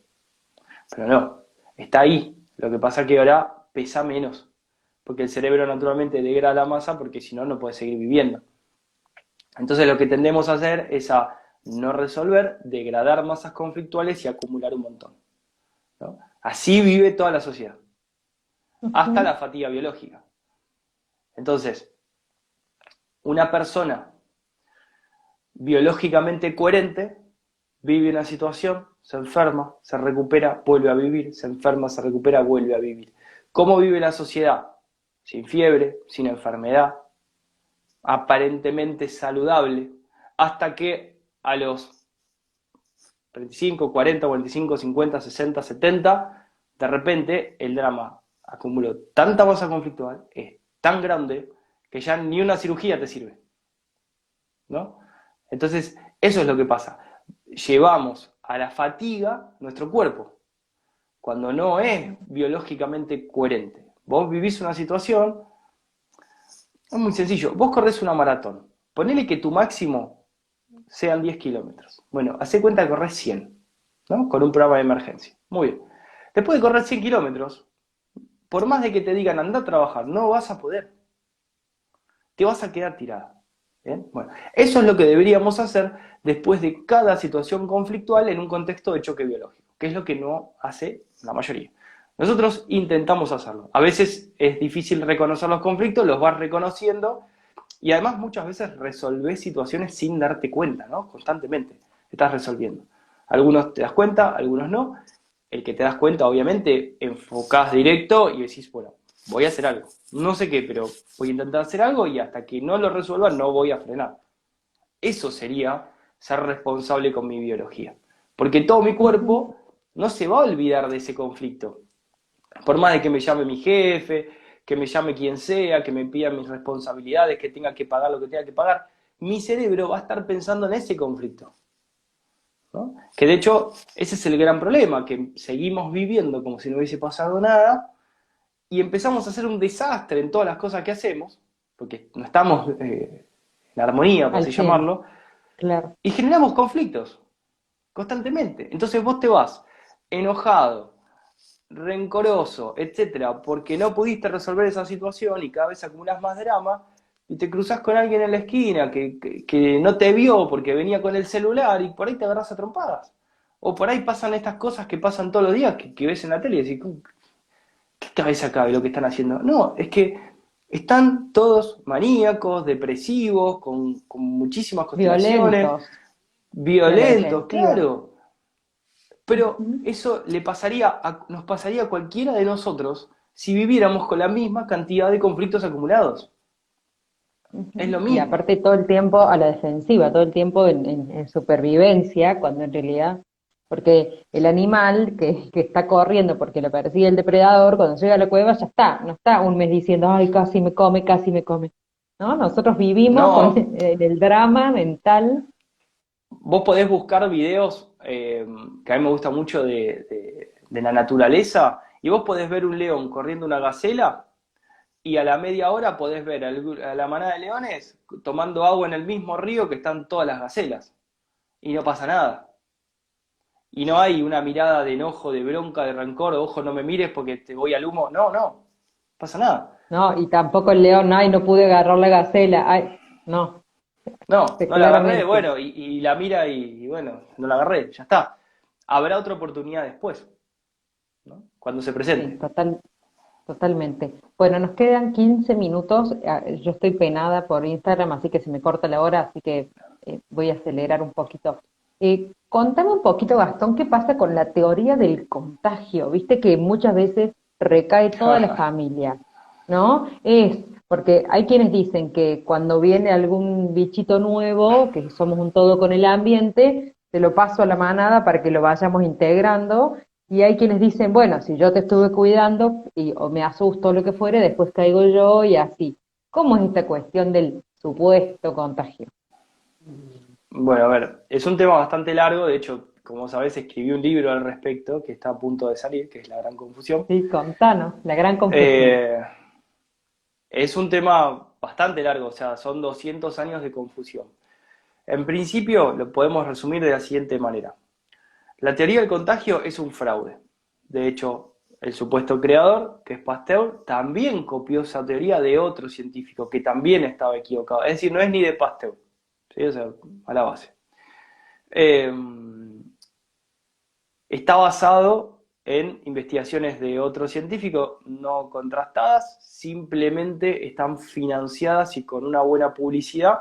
Pero no, está ahí. Lo que pasa es que ahora pesa menos, porque el cerebro naturalmente degrada la masa porque si no, no puede seguir viviendo. Entonces lo que tendemos a hacer es a no resolver, degradar masas conflictuales y acumular un montón, ¿no? Así vive toda la sociedad, hasta Ujú. la fatiga biológica. Entonces, una persona biológicamente coherente vive una situación, se enferma, se recupera, vuelve a vivir, se enferma, se recupera, vuelve a vivir. ¿Cómo vive la sociedad? Sin fiebre, sin enfermedad, aparentemente saludable, hasta que a los 35, 40, 45, 50, 60, 70, de repente el drama acumuló tanta masa conflictual, es tan grande, que ya ni una cirugía te sirve, ¿no? Entonces, eso es lo que pasa. Llevamos a la fatiga nuestro cuerpo, cuando no es biológicamente coherente. Vos vivís una situación, es muy sencillo, vos corres una maratón, ponele que tu máximo sean 10 kilómetros. Bueno, hace cuenta que corres 100, ¿no? Con un programa de emergencia. Muy bien. Después de correr 100 kilómetros, por más de que te digan anda a trabajar, no vas a poder. Te vas a quedar tirada. ¿Bien? Bueno, eso es lo que deberíamos hacer después de cada situación conflictual en un contexto de choque biológico, que es lo que no hace la mayoría. Nosotros intentamos hacerlo. A veces es difícil reconocer los conflictos, los vas reconociendo y además muchas veces resolvés situaciones sin darte cuenta, ¿no? Constantemente estás resolviendo. Algunos te das cuenta, algunos no. El que te das cuenta, obviamente, enfocás directo y decís, bueno, voy a hacer algo. No sé qué, pero voy a intentar hacer algo y hasta que no lo resuelva no voy a frenar. Eso sería ser responsable con mi biología. Porque todo mi cuerpo no se va a olvidar de ese conflicto. Por más de que me llame mi jefe, que me llame quien sea, que me pida mis responsabilidades, que tenga que pagar lo que tenga que pagar, mi cerebro va a estar pensando en ese conflicto, ¿no? Que de hecho ese es el gran problema, que seguimos viviendo como si no hubiese pasado nada y empezamos a hacer un desastre en todas las cosas que hacemos, porque no estamos en armonía, por Al así 100, llamarlo, claro. y generamos conflictos constantemente. Entonces vos te vas enojado, rencoroso, etcétera, porque no pudiste resolver esa situación y cada vez acumulas más drama y te cruzas con alguien en la esquina que no te vio porque venía con el celular y por ahí te agarras a trompadas. O por ahí pasan estas cosas que pasan todos los días que ves en la tele y decís, ¿qué cabeza cabe lo que están haciendo? No, es que están todos maníacos, depresivos, con muchísimas constelaciones, Violentos y a la violentos, defensiva. claro. Pero Ujú. eso nos pasaría a cualquiera de nosotros si viviéramos con la misma cantidad de conflictos acumulados. Es lo Ujú. Y mismo. aparte todo el tiempo a la defensiva, todo el tiempo en supervivencia, cuando en realidad, porque el animal que está corriendo porque lo persigue el depredador, cuando llega a la cueva ya está, no está un mes diciendo, ay, casi me come, casi me come. ¿No? Nosotros vivimos con No, el drama mental. vos podés buscar videos que a mí me gusta mucho de la naturaleza y vos podés ver un león corriendo una gacela y a la media hora podés ver a la manada de leones tomando agua en el mismo río que están todas las gacelas y no pasa nada. Y no hay una mirada de enojo, de bronca, de rencor, ojo, no me mires porque te voy al humo. No, no, pasa nada. No, y tampoco el león, ay, no pude agarrar la gacela, ay, no, No, no la agarré, claramente, bueno, y la mira y bueno, no la agarré, ya está. Habrá otra oportunidad después, ¿no? Cuando se sí, presente. totalmente. Bueno, nos quedan 15 minutos, yo estoy penada por Instagram, así que se me corta la hora, así que voy a acelerar un poquito. Contame un poquito, Gastón, ¿qué pasa con la teoría del contagio? Viste que muchas veces recae toda la familia, ¿no? Porque hay quienes dicen que cuando viene algún bichito nuevo, que somos un todo con el ambiente, se lo paso a la manada para que lo vayamos integrando, y hay quienes dicen, bueno, si yo te estuve cuidando o me asusto o lo que fuere, después caigo yo y así. ¿Cómo es esta cuestión del supuesto contagio? Bueno, a ver, es un tema bastante largo, de hecho, como sabés, escribí un libro al respecto que está a punto de salir, que es La Gran Confusión. Sí, contanos, la gran confusión. Eh, es un tema bastante largo, o sea, son 200 años de confusión. En principio, lo podemos resumir de la siguiente manera. La teoría del contagio es un fraude. De hecho, el supuesto creador, que es Pasteur, también copió esa teoría de otro científico que también estaba equivocado. Es decir, no es ni de Pasteur, ¿sí? O sea, a la base. Eh, está basado en investigaciones de otros científicos no contrastadas, simplemente están financiadas y con una buena publicidad.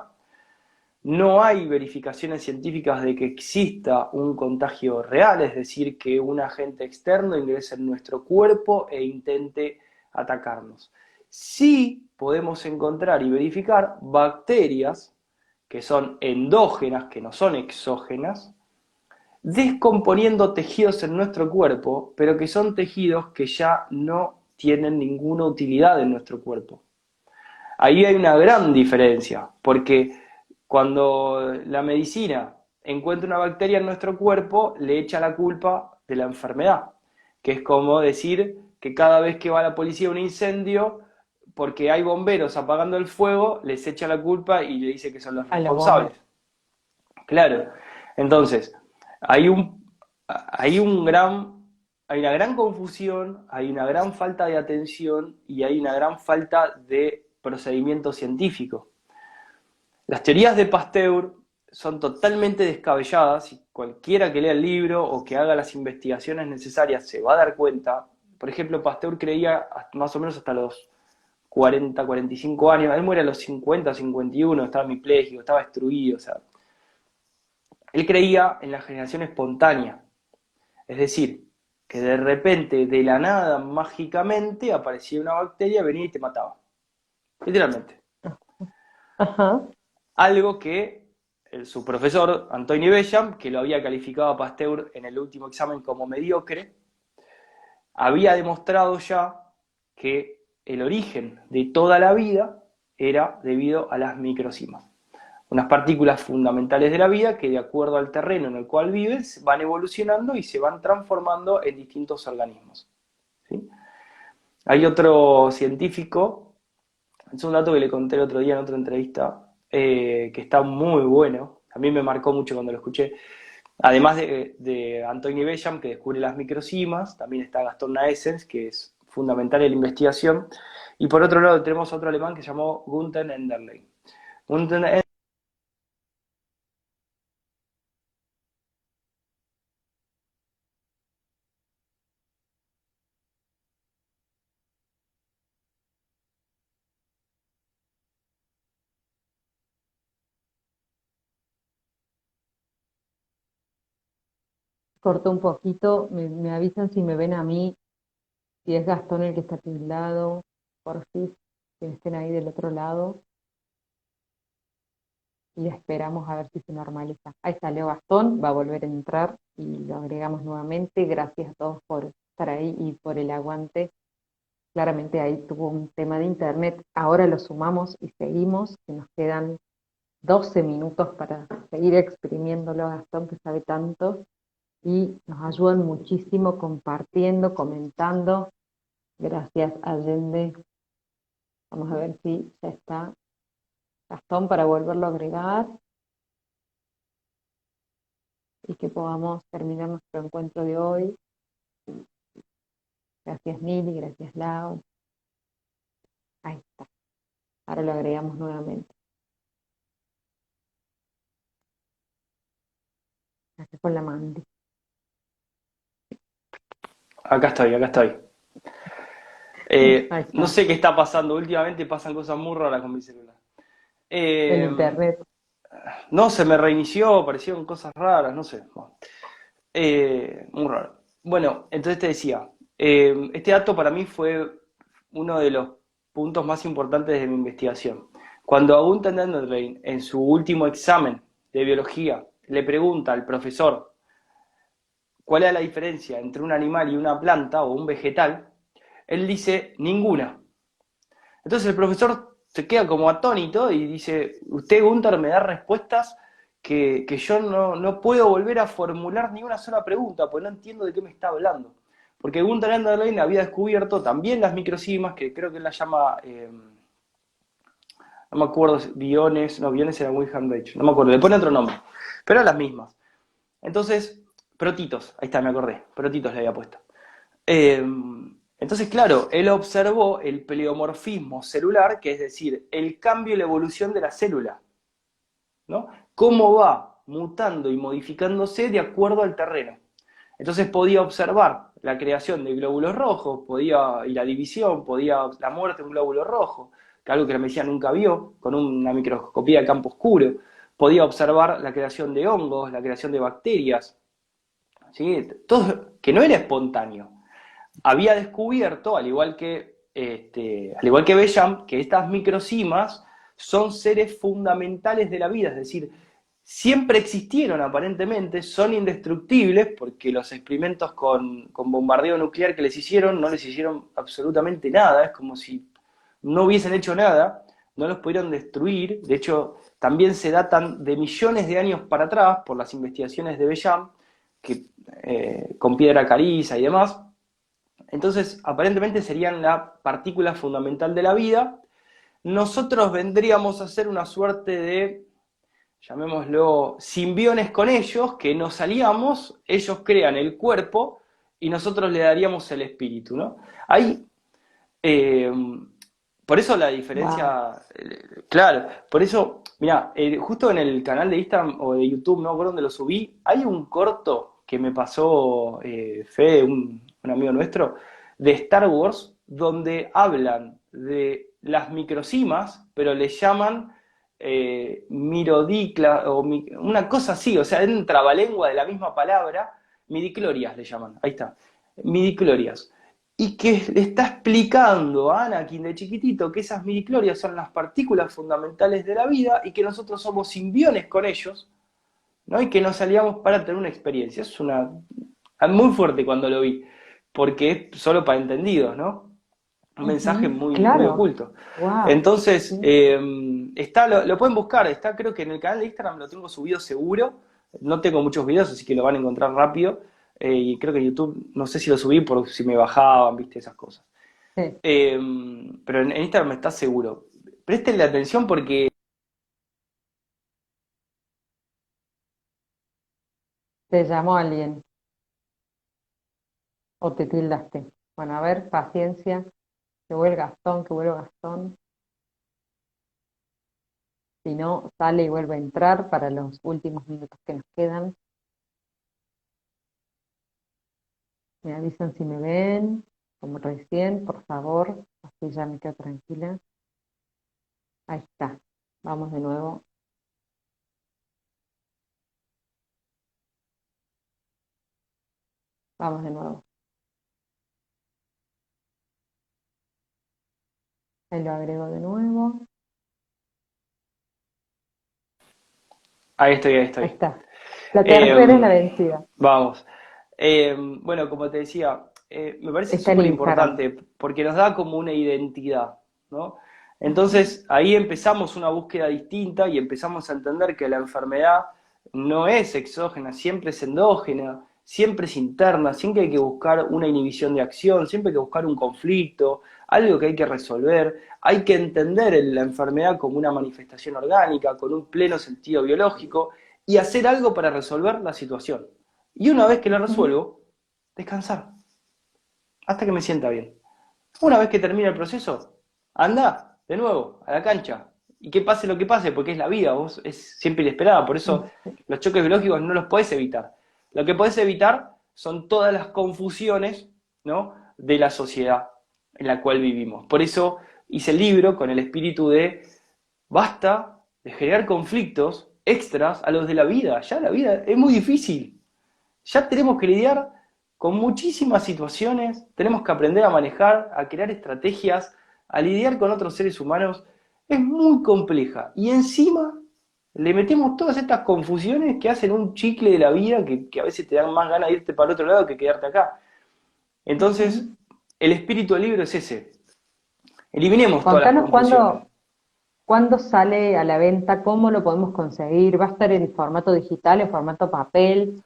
No hay verificaciones científicas de que exista un contagio real, es decir, que un agente externo ingrese en nuestro cuerpo e intente atacarnos. Sí podemos encontrar y verificar bacterias que son endógenas, que no son exógenas, descomponiendo tejidos en nuestro cuerpo, pero que son tejidos que ya no tienen ninguna utilidad en nuestro cuerpo. Ahí hay una gran diferencia, porque cuando la medicina encuentra una bacteria en nuestro cuerpo, le echa la culpa de la enfermedad, que es como decir que cada vez que va la policía a un incendio, porque hay bomberos apagando el fuego, les echa la culpa y le dice que son los A los bomberos. responsables. Claro, entonces, hay hay hay una gran confusión, hay una gran falta de atención y hay una gran falta de procedimiento científico. Las teorías de Pasteur son totalmente descabelladas y cualquiera que lea el libro o que haga las investigaciones necesarias se va a dar cuenta. Por ejemplo, Pasteur creía más o menos hasta los 40, 45 años, él muere a los 50, 51, estaba hemipléjico, estaba destruido, o sea, él creía en la generación espontánea, es decir, que de repente, de la nada, mágicamente, aparecía una bacteria, venía y te mataba. Literalmente. Ajá. Algo que su profesor, Antoine Béchamp, que lo había calificado a Pasteur en el último examen como mediocre, había demostrado ya que el origen de toda la vida era debido a las microcimas. Unas partículas fundamentales de la vida que, de acuerdo al terreno en el cual viven, van evolucionando y se van transformando en distintos organismos. ¿Sí? Hay otro científico, es un dato que le conté el otro día en otra entrevista, que está muy bueno, a mí me marcó mucho cuando lo escuché. Además de Antoine Béchamp, que descubre las microcimas, también está Gaston Naessens, que es fundamental en la investigación. Y por otro lado tenemos a otro alemán que se llamó Gunther Enderlein. Gunther Cortó un poquito, me avisan si me ven a mí, si es Gastón el que está tildado, por si estén ahí del otro lado, y esperamos a ver si se normaliza. Ahí salió Gastón, va a volver a entrar y lo agregamos nuevamente. Gracias a todos por estar ahí y por el aguante. Claramente ahí tuvo un tema de internet, ahora lo sumamos y seguimos, que nos quedan 12 minutos para seguir exprimiéndolo a Gastón, que sabe tanto, y nos ayudan muchísimo compartiendo, comentando. Gracias, Allende. Vamos a ver si ya está Gastón para volverlo a agregar y que podamos terminar nuestro encuentro de hoy. Gracias, Mili, gracias, Lau. Ahí está. Ahora lo agregamos nuevamente. Gracias por la mandi. acá estoy, acá estoy. Ahí No está. sé qué está pasando, últimamente pasan cosas muy raras con mi celular. El Eh, internet. no, se me reinició, aparecieron cosas raras, no sé. Bueno, muy raro. Bueno, entonces te decía, este dato para mí fue uno de los puntos más importantes de mi investigación. Cuando a Gunther Enderlein, en su último examen de biología, le pregunta al profesor cuál es la diferencia entre un animal y una planta o un vegetal, él dice ninguna. Entonces el profesor se queda como atónito y dice, usted, Gunther, me da respuestas que yo no puedo volver a formular ni una sola pregunta, porque no entiendo de qué me está hablando. Porque Gunther Enderlein había descubierto también las microcimas, que creo que él las llama, no me acuerdo, biones, no, biones era Wilhelm Reich, no me acuerdo, le pone otro nombre, pero eran las mismas. Entonces, protitos, ahí está, me acordé, protitos le había puesto. Eh, entonces, claro, él observó el pleomorfismo celular, que es decir, el cambio y la evolución de la célula, ¿no? Cómo va mutando y modificándose de acuerdo al terreno. Entonces podía observar la creación de glóbulos rojos, y la división, la muerte de un glóbulo rojo, que algo que la medicina nunca vio, con una microscopía de campo oscuro, podía observar la creación de hongos, la creación de bacterias, ¿sí? Todo, que no era espontáneo. Había descubierto, al igual que Bellam, que estas microcimas son seres fundamentales de la vida, es decir, siempre existieron aparentemente, son indestructibles, porque los experimentos con bombardeo nuclear que les hicieron no les hicieron absolutamente nada, es como si no hubiesen hecho nada, no los pudieron destruir, de hecho también se datan de millones de años para atrás por las investigaciones de Bellam, que, con piedra caliza y demás. Entonces, aparentemente serían la partícula fundamental de la vida. Nosotros vendríamos a ser una suerte de, llamémoslo, simbiones con ellos, que nos salíamos, ellos crean el cuerpo y nosotros le daríamos el espíritu, ¿no? Hay, eh, por eso la Wow. diferencia, claro, por eso, mira, justo en el canal de Instagram o de YouTube, no recuerdo dónde lo subí, hay un corto que me pasó Fede, un amigo nuestro, de Star Wars, donde hablan de las microcimas, pero le llaman mirodicla, una cosa así, o sea, es un trabalengua de la misma palabra, midiclorias le llaman, ahí está, midiclorias y que le está explicando a Anakin de chiquitito que esas midichlorias son las partículas fundamentales de la vida y que nosotros somos simbiones con ellos, ¿no? Y que nos aliamos para tener una experiencia. Es muy fuerte cuando lo vi, porque es solo para entendidos, ¿no? Un mensaje Ujú, muy, muy claro. oculto. Wow. Entonces, lo pueden buscar, está creo que en el canal de Instagram lo tengo subido seguro, no tengo muchos videos, así que lo van a encontrar rápido, y creo que en YouTube, no sé si lo subí por si me bajaban, viste, esas cosas. Sí. Eh, pero en Instagram está seguro. Prestenle atención porque ¿Te llamó alguien o te tildaste? Bueno, a ver, paciencia. Que vuelva Gastón, que vuelva Gastón. Si no, sale y vuelve a entrar para los últimos minutos que nos quedan. Me avisan si me ven, como recién, por favor. Así ya me quedo tranquila. Ahí está. Vamos de nuevo. Vamos de nuevo. Ahí lo agrego de nuevo. ahí estoy, ahí Ahí estoy. está. La tercera es la Eh, vencida. vamos. Bueno, como te decía, me parece Está en súper Instagram. importante porque nos da como una identidad, ¿no? Entonces ahí empezamos una búsqueda distinta y empezamos a entender que la enfermedad no es exógena, siempre es endógena, siempre es interna, siempre hay que buscar una inhibición de acción, siempre hay que buscar un conflicto, algo que hay que resolver, hay que entender la enfermedad como una manifestación orgánica, con un pleno sentido biológico y hacer algo para resolver la situación. Y una vez que la Ujú. resuelvo, descansar, hasta que me sienta bien. Una vez que termine el proceso, anda de nuevo a la cancha. Y que pase lo que pase, porque es la vida, vos es siempre inesperada. Por eso los choques biológicos no los podés evitar. Lo que podés evitar son todas las confusiones, ¿no?, de la sociedad en la cual vivimos. Por eso hice el libro con el espíritu de basta de generar conflictos extras a los de la vida. Ya la vida es muy difícil. Ya tenemos que lidiar con muchísimas situaciones, tenemos que aprender a manejar, a crear estrategias, a lidiar con otros seres humanos. Es muy compleja. Y encima le metemos todas estas confusiones que hacen un chicle de la vida que a veces te dan más ganas de irte para el otro lado que quedarte acá. Entonces, Ujú. el espíritu del libro es ese. Eliminemos todas las Contanos confusiones. cuándo sale a la venta, cómo lo podemos conseguir. ¿Va a estar en formato digital, en formato papel?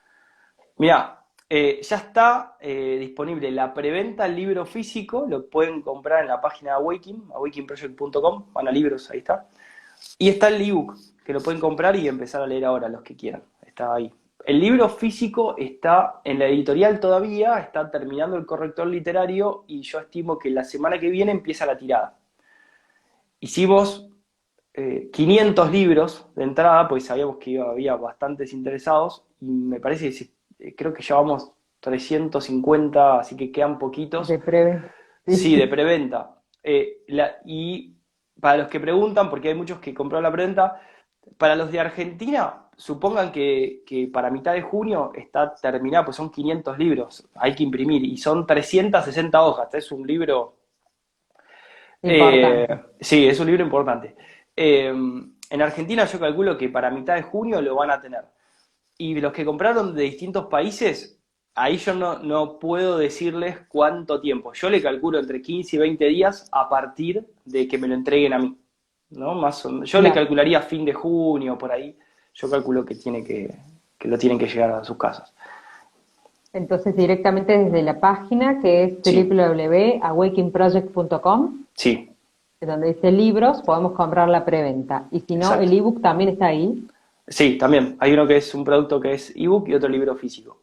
Mira, ya está disponible la preventa del libro físico, lo pueden comprar en la página de Awaken, awakenproject.com, van a libros, ahí está. Y está el ebook, que lo pueden comprar y empezar a leer ahora los que quieran, está ahí. El libro físico está en la editorial todavía, está terminando el corrector literario y yo estimo que la semana que viene empieza la tirada. Hicimos 500 libros de entrada, pues sabíamos que había bastantes interesados y me parece que creo que llevamos 350, así que quedan poquitos. De Preve. Sí, de Sí. preventa. Y para los que preguntan, porque hay muchos que compraron la preventa, para los de Argentina, supongan que para mitad de junio está terminada, pues son 500 libros, hay que imprimir, y son 360 hojas, es un libro, Importante. sí, es un libro importante. En Argentina yo calculo que para mitad de junio lo van a tener. Y los que compraron de distintos países, ahí yo no puedo decirles cuánto tiempo. Yo le calculo entre 15 y 20 días a partir de que me lo entreguen a mí. ¿No? Yo le Claro. calcularía fin de junio, por ahí. Yo calculo que lo tienen que llegar a sus casas. Entonces, directamente desde la página que es Sí, www.awakeningproject.com, sí, donde dice libros, podemos comprar la preventa. Y si no, el exacto. ebook también está ahí. Sí, también. Hay uno que es un producto que es ebook y otro libro físico.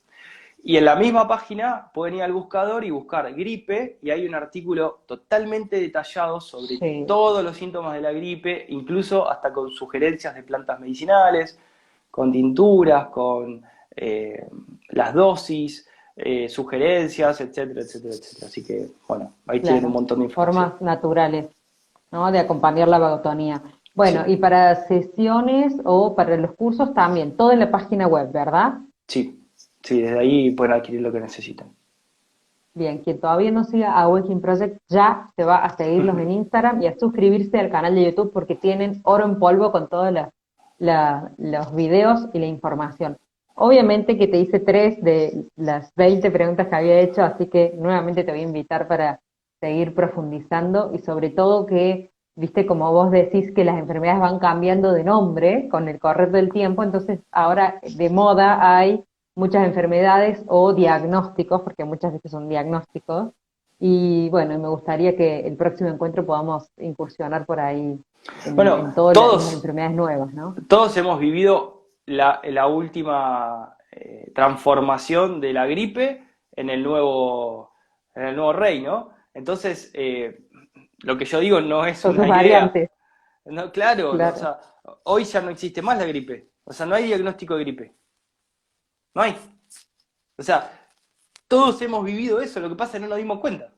Y en la misma página pueden ir al buscador y buscar gripe y hay un artículo totalmente detallado sobre Sí, todos los síntomas de la gripe, incluso hasta con sugerencias de plantas medicinales, con tinturas, con eh, las dosis, sugerencias, etcétera, etcétera, etcétera. Así que, bueno, ahí tienen un claro. montón de información. Formas naturales, ¿no? De acompañar la vagotonía. Bueno, Sí, y para sesiones o para los cursos también, todo en la página web, ¿verdad? sí, sí, desde ahí pueden adquirir lo que necesitan. Bien, quien todavía no siga a Waking Project ya se va a seguirlos en Instagram y a suscribirse al canal de YouTube porque tienen oro en polvo con todos los videos y la información. Obviamente que te hice 3 de las 20 preguntas que había hecho, así que nuevamente te voy a invitar para seguir profundizando y sobre todo que, viste, como vos decís que las enfermedades van cambiando de nombre con el correr del tiempo, entonces ahora de moda hay muchas enfermedades o diagnósticos, porque muchas veces son diagnósticos. Y bueno, me gustaría que el próximo encuentro podamos incursionar por ahí Bueno, en todas las todos, enfermedades nuevas, ¿no? todos hemos vivido la última transformación de la gripe en el nuevo rey, ¿no? Entonces, lo que yo digo no es Con sus una idea. variantes, No, claro, o claro. sea, hoy ya no existe más la gripe. O sea, no hay diagnóstico de gripe. No hay. O sea, todos hemos vivido eso, lo que pasa es que no nos dimos cuenta.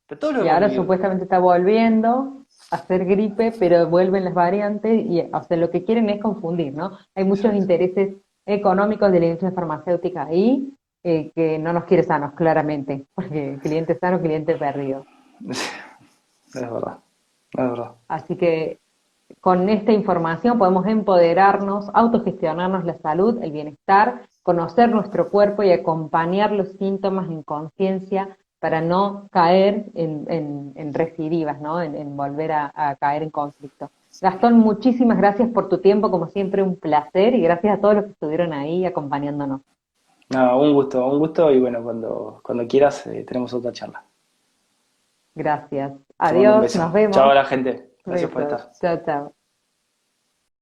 Pero todos lo Y hemos ahora vivido. supuestamente está volviendo a ser gripe, pero vuelven las variantes y, o sea, lo que quieren es confundir, ¿no? Hay muchos Exacto. intereses económicos de la industria farmacéutica ahí que no nos quiere sanos, claramente, porque cliente sano, cliente perdido. Es verdad, es verdad. Así que con esta información podemos empoderarnos, autogestionarnos la salud, el bienestar, conocer nuestro cuerpo y acompañar los síntomas en conciencia para no caer en recidivas, ¿no? En volver a caer en conflicto. Gastón, muchísimas gracias por tu tiempo, como siempre un placer, y gracias a todos los que estuvieron ahí acompañándonos. No, un gusto y bueno, cuando quieras tenemos otra charla. Gracias. Te mando un Adiós, nos beso. Chao vemos. a la gente. Gracias por Besos. estar. Chao, chao.